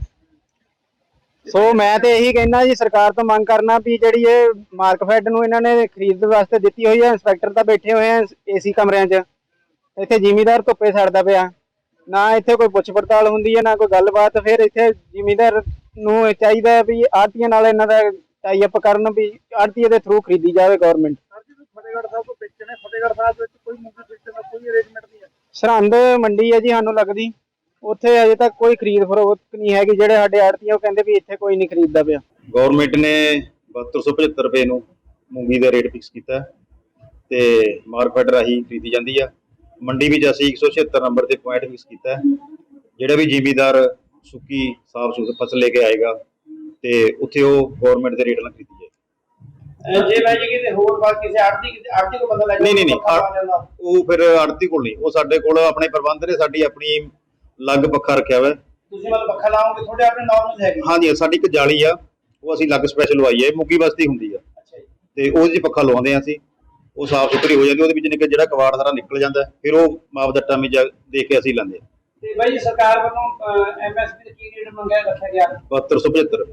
ਸੋ ਮੈਂ ਤੇ ਇਹੀ ਕਹਿਣਾ ਜੀ, ਸਰਕਾਰ ਤੋਂ ਮੰਗ ਕਰਨਾ ਵੀ ਜਿਹੜੀ ਇਹ ਮਾਰਕਫੈਡ ਨੂੰ ਇਹਨਾਂ ਨੇ ਖਰੀਦ ਵਾਸਤੇ ਦਿੱਤੀ ਹੋਈ ਹੈ। ਇੰਸਪੈਕਟਰ ਤਾਂ ਬੈਠੇ ਹੋਏ ਆ ਏਸੀ ਕਮਰਿਆਂ 'ਚ, ਇੱਥੇ ਜ਼ਿਮੀਂਦਾਰ ਧੁੱਪੇ ਸੜਦਾ ਪਿਆ। ਨਾ ਇੱਥੇ ਕੋਈ ਪੁੱਛ ਪੜਤਾਲ ਹੁੰਦੀ ਹੈ, ਨਾ ਕੋਈ ਗੱਲਬਾਤ। ਫਿਰ ਇੱਥੇ ਜ਼ਿਮੀਂਦਾਰ ਨੂੰ ਚਾਹੀਦਾ ਵੀ ਆੜਤੀਆਂ ਨਾਲ ਇਹਨਾਂ ਦਾ ਟਾਈ ਅਪ ਕਰਨ, ਵੀ ਆੜਤੀਏ ਦੇ ਥਰੂ ਖਰੀਦੀ ਜਾਵੇ ਗਵਰਨਮੈਂਟ। ਫਤਿਹਗੜ੍ਹ ਸਾਹਿਬ ਤੋਂ ਵੇਚਣੇ, ਫਤਿਹਗੜ੍ਹ ਸਾਹਿਬ ਵਿੱਚ ਕੋਈ ਮੂੰਗੀ ਵੇਚਣ ਦਾ ਕੋਈ ਅਰੇਂਜਮੈਂਟ ਨਹੀਂ ਹੈ। ਸਰਹੰਦ ਮੰਡੀ ਹੈ ਜੀ ਸਾਨੂੰ ਲੱਗਦੀ, ਉੱਥੇ ਅਜੇ ਤੱਕ ਕੋਈ ਖਰੀਦ ਫਰੋਖਤ ਨਹੀਂ ਹੈਗੀ। ਜਿਹੜੇ ਸਾਡੇ ਆੜਤੀਏ ਉਹ ਕਹਿੰਦੇ ਵੀ ਇੱਥੇ ਕੋਈ ਨਹੀਂ ਖਰੀਦਦਾ ਪਿਆ। ਗਵਰਨਮੈਂਟ ਨੇ 7275 ਰੁਪਏ ਨੂੰ ਮੂੰਗੀ ਦਾ ਰੇਟ ਫਿਕਸ ਕੀਤਾ ਤੇ ਮਾਰਕਫੈਡ ਰਾਹੀਂ ਖਰੀਦੀ ਜਾਂਦੀ ਆ। ਮੰਡੀ ਵਿੱਚ ਅਸੀਂ 176 ਨੰਬਰ ਤੇ ਪੁਆਇੰਟ ਫਿਕਸ ਕੀਤਾ ਹੈ। ਜਿਹੜਾ ਵੀ ਜ਼ਿਮੀਂਦਾਰ ਸੁੱਕੀ ਸਾਫ ਸੁਥਰੀ ਫਸਲ ਲੈ ਕੇ ਆਏਗਾ ਤੇ ਉੱਥੇ ਉਹ ਗਵਰਨਮੈਂਟ ਦੇ ਰੇਟ ਨਾਲ ਖਰੀਦੀ ਜਾਏਗੀ। ਜੇ ਲੈ ਜੀ ਕਿਤੇ ਹੋਰ ਬਾਕੀ ਕਿਸੇ ਆੜਤੀ ਕੋ ਬੰਦਾ ਲੈ ਨਹੀਂ ਉਹ ਫਿਰ ਆੜਤੀ ਕੋਲ ਨਹੀਂ, ਉਹ ਸਾਡੇ ਕੋਲ ਆਪਣੇ ਪ੍ਰਬੰਧ ਨੇ ਸਾਡੀ ਆਪਣੀ ਅਲੱਗ ਪੱਖਾ ਰੱਖਿਆ ਹੋਇਆ। ਤੁਸੀਂ ਮਤਲਬ ਪੱਖਾ ਲਾਓਗੇ, ਤੁਹਾਡੇ ਆਪਣੇ ਨਾਰਮਲ ਹੈਗੇ? ਹਾਂਜੀ, ਸਾਡੀ ਇੱਕ ਜਾਲੀ ਆ, ਉਹ ਅਸੀਂ ਅਲੱਗ ਸਪੈਸ਼ਲ ਲਵਾਈ ਹੈ, ਮੁੱਗੀ ਵਾਸਤੇ ਹੁੰਦੀ ਆ। ਅੱਛਾ ਜੀ। ਤੇ ਉਹਦੇ 'ਚ ਪੱਖਾ ਲਵਾਉਂਦੇ ਆ ਅਸੀਂ, ਉਹ ਸਾਫ ਸੁਥਰੀ ਹੋ ਜਾਂਦੀ, ਉਹਦੇ ਵਿੱਚ ਨਿੱਕਾ ਜਿਹੜਾ ਕਵਾੜ ਸਾਰਾ ਨਿਕਲ ਜਾਂਦਾ, ਫਿਰ ਉਹ ਮਾਪਦੱਟਾਂ ਵਿੱਚ ਦੇਖ ਕੇ ਅਸੀਂ ਲੈਂਦੇ। ਤੇ ਬਾਈ ਜੀ ਸਰਕਾਰ ਵੱਲੋਂ ਐਮਐਸਪੀ ਦਾ ਕੀ ਰੇਟ ਮੰਗਿਆ ਰੱਖਿਆ ਗਿਆ? 7275।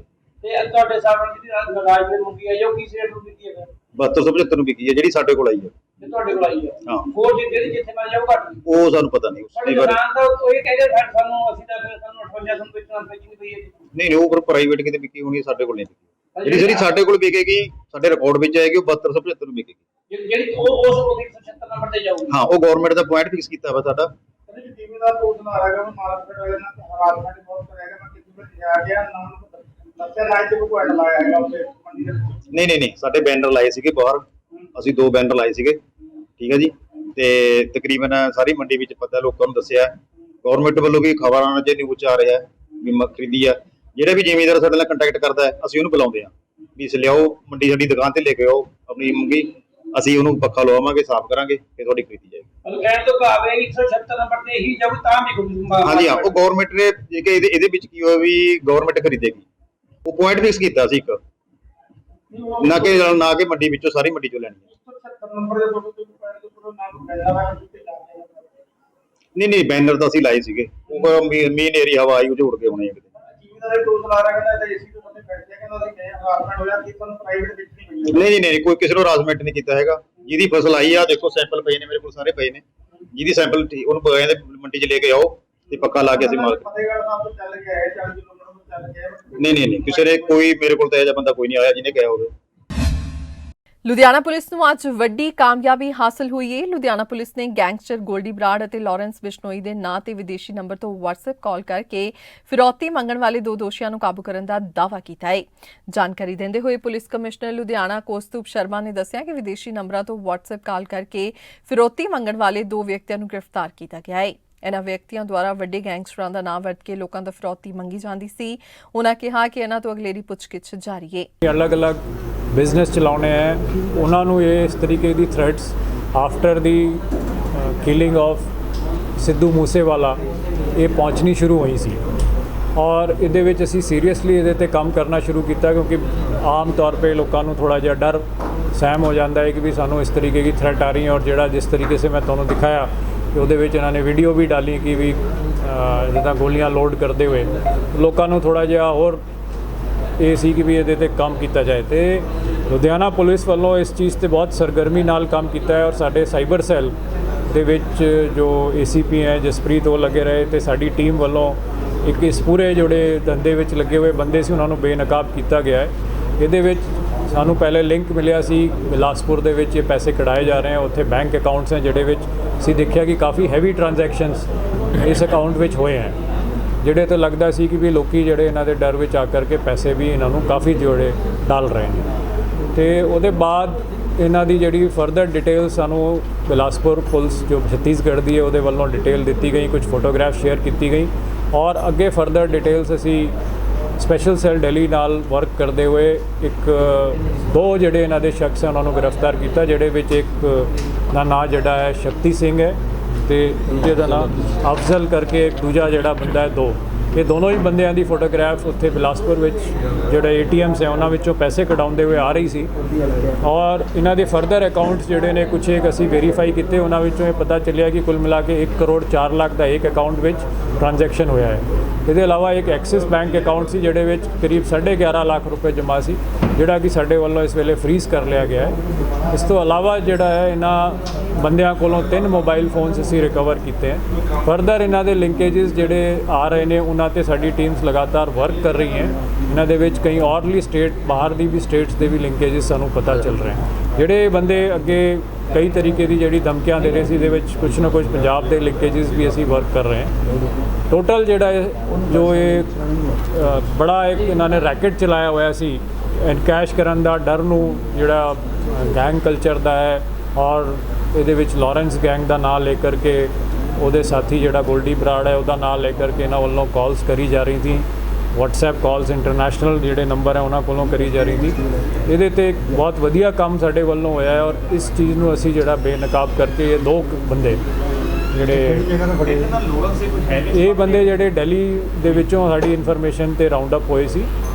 ਤੇ ਤੁਹਾਡੇ ਸਾਹਮਣੇ ਜਿਹੜੀ ਰਾਜਪੁਰ ਮੂੰਗੀ ਹੈ ਉਹ ਕਿਸ ਰੇਟ ਨੂੰ ਵਿਕੀ ਹੈ? 7275 ਨੂੰ ਵਿਕੀ ਹੈ ਜਿਹੜੀ ਸਾਡੇ ਕੋਲ ਆਈ ਹੈ। ਤੇ ਤੁਹਾਡੇ ਕੋਲ ਆਈ ਹੈ? ਹਾਂ। ਹੋਰ ਜਿਹੜੀ ਜਿੱਥੇ ਮੈਂ ਜਾਊ ਘੱਟ ਗਈ? ਉਹ ਸਾਨੂੰ ਪਤਾ ਨਹੀਂ ਉਸ ਬਾਰੇ। ਦੁਕਾਨ ਤਾਂ ਉਹ ਇਹ ਕਹਿੰਦੇ ਸਾਨੂੰ ਅਸੀਂ ਤਾਂ ਸਾਨੂੰ 5800 ਰੁਪਏ ਨਾਲ ਵੇਚਣੀ ਪਈ ਹੈ। ਨਹੀਂ ਉਹ ਫਿਰ ਪ੍ਰਾਈਵੇਟ ਕਿਤੇ ਵਿਕੀ ਹੋਣੀ, ਸਾਡੇ ਕੋਲ ਨਹੀਂ ਵਿਕੀ। ਜਿਹੜੀ ਸਾਡੇ ਕੋਲ ਵਿਕੇਗੀ ਸਾਡੇ ਰਿਕਾਰਡ ਵਿੱਚ ਆਏਗੀ, ਉਹ 7275 ਨੂੰ ਵਿਕੇਗੀ। ਜਿਹੜੀ ਉਹ 176 ਨੰਬਰ ਤੇ ਜਾਊਗੀ। ਹਾਂ, ਉਹ ਗਵਰਨਮੈਂਟ ਦਾ ਪੁਆਇੰਟ ਫਿਕਸ ਕੀਤਾ ਹੋਇਆ ਸਾਡਾ। ਜ਼ਿਮੀਂਦਾਰ ਤੋਂ ਨਾ ਆਏਗਾ, ਮਾਰਕੀਟ ਵਾਲੇ ਨਾਲ ਹਰਾਸਮੈਂਟ ਬਹੁਤ ਕਰੇਗਾ। ਮੈਂ ਕਿਤੇ ਜਾ ਗਿਆ ਨਾ ਨਹੀਂ ਨਹੀਂ ਨਹੀਂ, ਸਾਡੇ ਬੈਨਰ ਲਾਏ ਸੀਗੇ ਬਾਹਰ, ਅਸੀਂ 2 ਬੈਨਰ ਲਾਏ ਸੀਗੇ, ਠੀਕ ਹੈ ਜੀ। ਤੇ ਤਕਰੀਬਨ ਸਾਰੀ ਮੰਡੀ ਵਿੱਚ ਪਤਾ ਲੋਕਾਂ ਨੂੰ ਦੱਸਿਆ, ਗਵਰਨਮੈਂਟ ਵੱਲੋਂ ਵੀ ਖਬਰਾਂ ਜੇ ਨਿਊਜ਼ 'ਚ ਆ ਰਿਹਾ ਵੀ ਖਰੀਦੀ ਆ। ਜਿਹੜਾ ਵੀ ਜ਼ਿਮੀਂਦਾਰ ਸਾਡੇ ਨਾਲ ਕੰਟੈਕਟ ਕਰਦਾ ਹੈ ਅਸੀਂ ਉਹਨੂੰ ਬੁਲਾਉਂਦੇ ਹਾਂ ਵੀ ਇਸ ਲਿਆਓ ਮੰਡੀ, ਸਾਡੀ ਦੁਕਾਨ ਤੇ ਲੈ ਕੇ ਆਓ ਆਪਣੀ ਮੰਗੀ, ਅਸੀਂ ਉਹਨੂੰ ਪੱਖਾ ਲਵਾਵਾਂਗੇ, ਸਾਫ਼ ਕਰਾਂਗੇ ਤੇ ਤੁਹਾਡੀ ਖਰੀਦੀ ਜਾਏਗੀ। ਕਹਿਣ ਤੋਂ ਭਾਵ ਹੈ 176 ਨੰਬਰ ਤੇ ਹੀ ਜਾਊ ਤਾਂ ਵੀ ਹਾਂਜੀ ਹਾਂ, ਉਹ ਗਵਰਨਮੈਂਟ ਨੇ ਇਹਦੇ ਵਿੱਚ ਕੀ ਹੋਇਆ ਵੀ ਗਵਰਨਮੈਂਟ ਖਰੀਦੇਗੀ, ਉਹ ਪੁਆਇੰਟ ਫਿਕਸ ਕੀਤਾ ਸੀ ਇੱਕ, ਨਾ ਕਿ ਮੰਡੀ ਵਿੱਚੋਂ ਸਾਰੀ ਮੰਡੀ ਚੋਂ ਲੈਣੀ ਹੈ। 176 ਨੰਬਰ ਦੇ ਫੋਟੋ ਤੇ ਪੁਆਇੰਟ ਤੋਂ ਪੂਰਾ ਨਾਮ ਪੈਂਦਾ ਵਾ ਨਹੀਂ ਨਹੀਂ, ਬੈਨਰ ਤਾਂ ਅਸੀਂ ਲਾਏ ਸੀਗੇ, ਉਹ ਮੀਨ ਏਰੀਆ ਹਵਾ ਆਈ ਉਹ 'ਚ ਉੜ ਕੇ ਹੋਣੇ ਆ ਕਿਤੇ। ਜਿਵੇਂ ਟੋਲ ਲਾ ਰਿਹਾ ਕਹਿੰਦਾ ਏਸੀ ਤੋਂ ਬੰਦੇ ਬੈਠਦੇ ਆ, ਕਹਿੰਦਾ ਅਸੀਂ ਗਏ ਹਰਾਸਮੈਂਟ ਹੋਇਆ ਕਿ ਤੁਹਾਨੂੰ ਪ੍ਰਾਈਵੇਟ ਵਿੱਚ ਨਹੀਂ ਮਿਲਿਆ। ਨਹੀਂ, ਕੋਈ ਕਿਸੇ ਨੂੰ ਹਰਾਸਮੈਂਟ ਨਹੀਂ ਕੀਤਾ ਹੈਗਾ। ਜਿਹਦੀ ਫਸਲ ਆਈ ਆ, ਦੇਖੋ ਸੈਂਪਲ ਪਏ ਨੇ ਮੇਰੇ ਕੋਲ, ਸਾਰੇ ਪਏ ਨੇ, ਜਿਹਦੀ ਸੈਂਪਲ ਉਹਨੂੰ ਕਹਿੰਦੇ ਮੰਡੀ 'ਚ ਲੈ ਕੇ ਆਓ ਤੇ ਪੱਕਾ ਲਾ ਕੇ ਅਸੀਂ ਮਾਰ। ਫਤਿਹਗੜ੍ਹ ਸਾਹਿਬ ਤੋਂ ਚੱਲ ਕੇ ਆਏ 40 ਕਿਲੋਮੀਟਰ ਤੋਂ ਚੱਲ ਕੇ ਆਏ। ਨਹੀਂ, ਕਿਸੇ ਨੇ ਕੋਈ ਮੇਰੇ ਕੋਲ ਤਾਂ ਇਹੋ ਜਿਹਾ ਬੰਦਾ ਕੋਈ ਨਹੀਂ ਆਇਆ ਜਿਹਨੇ ਕਿਹਾ ਹੋਵੇ। ਲੁਧਿਆਣਾ ਪੁਲਿਸ ਨੂੰ ਅੱਜ ਵੱਡੀ ਕਾਮਯਾਬੀ ਹਾਸਲ ਹੋਈ ਹੈ। ਲੁਧਿਆਣਾ ਪੁਲਿਸ ਨੇ ਗੈਂਗਸਟਰ ਗੋਲਡੀ ਬਰਾੜ ਅਤੇ ਲਾਰੈਂਸ ਬਿਸ਼ਨੋਈ ਦੇ ਨਾਂ ਤੇ ਵਿਦੇਸ਼ੀ ਨੰਬਰ ਤੋਂ WhatsApp ਕਾਲ ਕਰਕੇ ਫਿਰੌਤੀ ਮੰਗਣ ਵਾਲੇ 2 ਦੋਸ਼ੀਆਂ ਨੂੰ ਕਾਬੂ ਕਰਨ ਦਾ ਦਾਅਵਾ ਕੀਤਾ ਹੈ। ਜਾਣਕਾਰੀ ਦਿੰਦੇ ਹੋਏ ਪੁਲਿਸ ਕਮਿਸ਼ਨਰ ਲੁਧਿਆਣਾ ਕੌਸਤੁਭ ਸ਼ਰਮਾ ਨੇ ਦੱਸਿਆ ਕਿ ਵਿਦੇਸ਼ੀ ਨੰਬਰਾਂ ਤੋਂ WhatsApp ਕਾਲ ਕਰਕੇ ਫਿਰੌਤੀ ਮੰਗਣ ਵਾਲੇ 2 ਵਿਅਕਤੀਆਂ ਨੂੰ ਗ੍ਰਿਫਤਾਰ ਕੀਤਾ ਗਿਆ ਹੈ। ਇਹਨਾਂ ਵਿਅਕਤੀਆਂ ਦੁਆਰਾ ਵੱਡੇ ਗੈਂਗਸਟਰਾਂ ਦਾ ਨਾਮ ਵਰਤ ਕੇ ਲੋਕਾਂ ਦਾ ਫਿਰੌਤੀ ਮੰਗੀ ਜਾਂਦੀ ਸੀ। ਉਹਨਾਂ ਕਿਹਾ ਕਿ ਇਹਨਾਂ ਤੋਂ ਅਗਲੇਰੀ ਪੁੱਛਗਿੱਛ ਜਾਰੀ ਹੈ। ਅਲੱਗ-ਅਲੱਗ ਬਿਜ਼ਨਸ ਚਲਾਉਣੇ ਹੈ, ਉਹਨਾਂ ਨੂੰ ਇਹ ਇਸ ਤਰੀਕੇ ਦੀ threats after the killing of Sidhu Moosewala ਇਹ ਪਹੁੰਚਣੀ ਸ਼ੁਰੂ ਹੋਈ ਸੀ ਔਰ ਇਹਦੇ ਵਿੱਚ ਅਸੀਂ ਸੀਰੀਅਸਲੀ ਇਹਦੇ ਤੇ ਕੰਮ ਕਰਨਾ ਸ਼ੁਰੂ ਕੀਤਾ ਕਿਉਂਕਿ ਆਮ ਤੌਰ 'ਤੇ ਲੋਕਾਂ ਨੂੰ ਥੋੜਾ ਜਿਹਾ ਡਰ ਸਹਿਮ ਹੋ ਜਾਂਦਾ ਹੈ ਕਿ ਵੀ ਸਾਨੂੰ ਇਸ ਤਰੀਕੇ ਦੀ ਥ੍ਰੈਟ ਆ ਰਹੀ ਹੈ। ਔਰ ਜਿਹੜਾ ਜਿਸ ਤਰੀਕੇ ਸੇ ਮੈਂ ਤੁਹਾਨੂੰ ਦਿਖਾਇਆ ਕਿ ਉਹਦੇ ਵਿੱਚ ਇਹਨਾਂ ਨੇ ਵੀਡੀਓ ਵੀ ਡਾਲੀ ਕਿ ਵੀ ਜਿੱਦਾਂ ਗੋਲੀਆਂ ਲੋਡ ਕਰਦੇ ਹੋਏ ਲੋਕਾਂ ਨੂੰ ਥੋੜਾ ਜਿਹਾ ਹੋਰ ਇਹ ਸੀ ਕਿ ਵੀ ਇਹਦੇ ਤੇ ਕੰਮ ਕੀਤਾ ਜਾਏ। ਤੇ ਲੁਧਿਆਣਾ ਪੁਲਿਸ ਵੱਲੋਂ ਇਸ ਚੀਜ਼ ਤੇ ਬਹੁਤ ਸਰਗਰਮੀ ਨਾਲ ਕੰਮ ਕੀਤਾ ਹੈ ਔਰ ਸਾਡੇ ਸਾਈਬਰ ਸੈੱਲ ਦੇ ਵਿੱਚ ਜੋ ACP ਹੈ ਜਸਪ੍ਰੀਤ ਉਹ ਲੱਗੇ ਰਹੇ ਤੇ ਸਾਡੀ ਟੀਮ ਵੱਲੋਂ ਇੱਕ ਇਸ ਪੂਰੇ ਜਿਹੜੇ ਧੰਦੇ ਵਿੱਚ ਲੱਗੇ ਹੋਏ ਬੰਦੇ ਸੀ ਉਹਨਾਂ ਨੂੰ ਬੇਨਕਾਬ ਕੀਤਾ ਗਿਆ ਹੈ। ਇਹਦੇ ਵਿੱਚ ਸਾਨੂੰ ਪਹਿਲੇ ਲਿੰਕ ਮਿਲਿਆ ਸੀ ਬਿਲਾਸਪੁਰ ਦੇ ਵਿੱਚ ਇਹ ਪੈਸੇ ਕਢਾਏ ਜਾ ਰਹੇ ਹਨ, ਉੱਥੇ ਬੈਂਕ ਅਕਾਊਂਟਸ ਹੈ ਜਿਹੜੇ ਵਿੱਚ ਅਸੀਂ ਦੇਖਿਆ ਕਿ ਕਾਫੀ ਹੈਵੀ ਟ੍ਰਾਂਜੈਕਸ਼ਨਸ ਇਸ ਅਕਾਊਂਟ ਵਿੱਚ ਹੋਏ ਹਨ, ਜਿਹੜੇ ਤੋਂ ਲੱਗਦਾ ਸੀ ਕਿ ਵੀ ਲੋਕੀ ਜਿਹੜੇ ਇਹਨਾਂ ਦੇ ਡਰ ਵਿੱਚ ਆ ਕਰਕੇ ਪੈਸੇ ਵੀ ਇਹਨਾਂ ਨੂੰ ਕਾਫੀ ਜੋੜੇ ਡਾਲ ਰਹੇ ਨੇ। ਤੇ ਉਹਦੇ ਬਾਅਦ ਇਹਨਾਂ ਦੀ ਜਿਹੜੀ ਫਰਦਰ ਡਿਟੇਲ ਸਾਨੂੰ ਬਿਲਾਸਪੁਰ ਪੁਲਿਸ ਜੋ ਛੱਤੀਸਗੜ੍ਹ ਦੀ ਹੈ ਉਹਦੇ ਵੱਲੋਂ ਡਿਟੇਲ ਦਿੱਤੀ ਗਈ, ਕੁਝ ਫੋਟੋਗ੍ਰਾਫ ਸ਼ੇਅਰ ਕੀਤੀ ਗਈ ਔਰ ਅੱਗੇ ਫਰਦਰ ਡਿਟੇਲਸ ਅਸੀਂ ਸਪੈਸ਼ਲ ਸੈੱਲ ਦਿੱਲੀ ਨਾਲ ਵਰਕ ਕਰਦੇ ਹੋਏ ਇੱਕ 2 ਜਿਹੜੇ ਇਹਨਾਂ ਦੇ ਸ਼ਖਸ ਹੈ ਉਹਨਾਂ ਨੂੰ ਗ੍ਰਿਫਤਾਰ ਕੀਤਾ, ਜਿਹੜੇ ਵਿੱਚ ਇੱਕ ਦਾ ਨਾਂ ਜਿਹੜਾ ਹੈ ਸ਼ਕਤੀ ਸਿੰਘ ਹੈ ਤੇ ਦੂਜੇ ਦਾ ਨਾਮ ਅਫਜ਼ਲ ਕਰਕੇ ਇੱਕ ਦੂਜਾ ਜਿਹੜਾ ਬੰਦਾ ਹੈ 2। ਇਹ ਦੋਨੋਂ ਹੀ ਬੰਦਿਆਂ ਦੀ ਫੋਟੋਗ੍ਰਾਫ ਉੱਥੇ ਬਿਲਾਸਪੁਰ ਵਿੱਚ ਜਿਹੜੇ ATMs ਹੈ ਉਹਨਾਂ ਵਿੱਚੋਂ ਪੈਸੇ ਕਢਾਉਂਦੇ ਹੋਏ ਆ ਰਹੀ ਸੀ ਔਰ ਇਹਨਾਂ ਦੇ ਫਰਦਰ ਅਕਾਊਂਟਸ ਜਿਹੜੇ ਨੇ ਕੁਛ ਇੱਕ ਅਸੀਂ ਵੈਰੀਫਾਈ ਕੀਤੇ, ਉਹਨਾਂ ਵਿੱਚੋਂ ਇਹ ਪਤਾ ਚੱਲਿਆ ਕਿ ਕੁੱਲ ਮਿਲਾ ਕੇ 1 ਕਰੋੜ 4 ਲੱਖ ਦਾ ਇੱਕ ਅਕਾਊਂਟ ਵਿੱਚ ਟ੍ਰਾਂਜੈਕਸ਼ਨ ਹੋਇਆ ਹੈ। ਇਹਦੇ ਇਲਾਵਾ ਇੱਕ ਐਕਸਿਸ ਬੈਂਕ ਅਕਾਊਂਟ ਸੀ ਜਿਹੜੇ ਵਿੱਚ ਕਰੀਬ 11.5 ਲੱਖ ਰੁਪਏ ਜਮ੍ਹਾਂ ਸੀ, ਜਿਹੜਾ ਕਿ ਸਾਡੇ ਵੱਲੋਂ ਇਸ ਵੇਲੇ ਫ੍ਰੀਜ਼ ਕਰ ਲਿਆ ਗਿਆ ਹੈ। ਇਸ ਤੋਂ ਇਲਾਵਾ ਜਿਹੜਾ ਹੈ ਇਹਨਾਂ ਬੰਦਿਆਂ ਕੋਲੋਂ 3 ਮੋਬਾਈਲ ਫੋਨਸ ਅਸੀਂ ਰਿਕਵਰ ਕੀਤੇ ਹੈ। ਫਰਦਰ ਇਹਨਾਂ ਦੇ ਲਿੰਕੇजेस ਜਿਹੜੇ ਆ ਰਹੇ ਨੇ ਉਹਨਾਂ ਤੇ ਸਾਡੀ ਟੀਮਸ ਲਗਾਤਾਰ ਵਰਕ ਕਰ ਰਹੀ ਹੈ। ਇਹਨਾਂ ਦੇ ਵਿੱਚ ਕਈ ਔਰਲੀ ਸਟੇਟ ਬਾਹਰ ਦੀ ਵੀ ਸਟੇਟਸ ਦੇ ਵੀ ਲਿੰਕੇजेस ਸਾਨੂੰ ਪਤਾ ਚੱਲ ਰਹੇ ਹਨ। ਜਿਹੜੇ ਬੰਦੇ ਅੱਗੇ ਕਈ ਤਰੀਕੇ ਦੀ ਜਿਹੜੀ ਧਮਕੀਆਂ ਦੇ ਰਹੇ ਸੀ ਇਹਦੇ ਵਿੱਚ ਕੁਝ ਨਾ ਕੁਝ ਪੰਜਾਬ ਦੇ ਲਿੰਕੇजेस ਵੀ ਅਸੀਂ ਵਰਕ ਕਰ ਰਹੇ ਹਾਂ। ਟੋਟਲ ਜਿਹੜਾ ਜੋ ਇਹ ਬੜਾ ਇੱਕ ਇਹਨਾਂ ਨੇ ਰੈਕਟ ਚਲਾਇਆ ਹੋਇਆ ਸੀ ਐਨਕੈਸ਼ ਕਰਨ ਦਾ, ਡਰ ਨੂੰ ਜਿਹੜਾ ਗੈਂਗ ਕਲਚਰ ਦਾ ਹੈ ਔਰ ਇਹਦੇ ਵਿੱਚ ਲਾਰੈਂਸ ਗੈਂਗ ਦਾ ਨਾਂ ਲੈ ਕਰਕੇ ਉਹਦੇ ਸਾਥੀ ਜਿਹੜਾ ਗੋਲਡੀ ਬਰਾੜ ਹੈ ਉਹਦਾ ਨਾਂ ਲੈ ਕਰਕੇ ਇਹਨਾਂ ਵੱਲੋਂ ਕਾਲਸ ਕਰੀ ਜਾ ਰਹੀ ਸੀ। WhatsApp ਕਾਲਸ ਇੰਟਰਨੈਸ਼ਨਲ ਜਿਹੜੇ ਨੰਬਰ ਹੈ ਉਹਨਾਂ ਕੋਲੋਂ ਕਰੀ ਜਾ ਰਹੀ ਸੀ। ਇਹਦੇ ਤੇ ਬਹੁਤ ਵਧੀਆ ਕੰਮ ਸਾਡੇ ਵੱਲੋਂ ਹੋਇਆ ਹੈ ਔਰ ਇਸ ਚੀਜ਼ ਨੂੰ ਅਸੀਂ ਜਿਹੜਾ ਬੇਨਕਾਬ ਕਰਕੇ ਇਹ 2 ਬੰਦੇ ਜਿਹੜੇ ਇਹ ਬੰਦੇ ਜਿਹੜੇ ਦਿੱਲੀ ਦੇ ਵਿੱਚੋਂ ਸਾਡੀ ਇਨਫੋਰਮੇਸ਼ਨ ਤੇ ਰਾਉਂਡ ਅਪ ਹੋਏ ਸੀ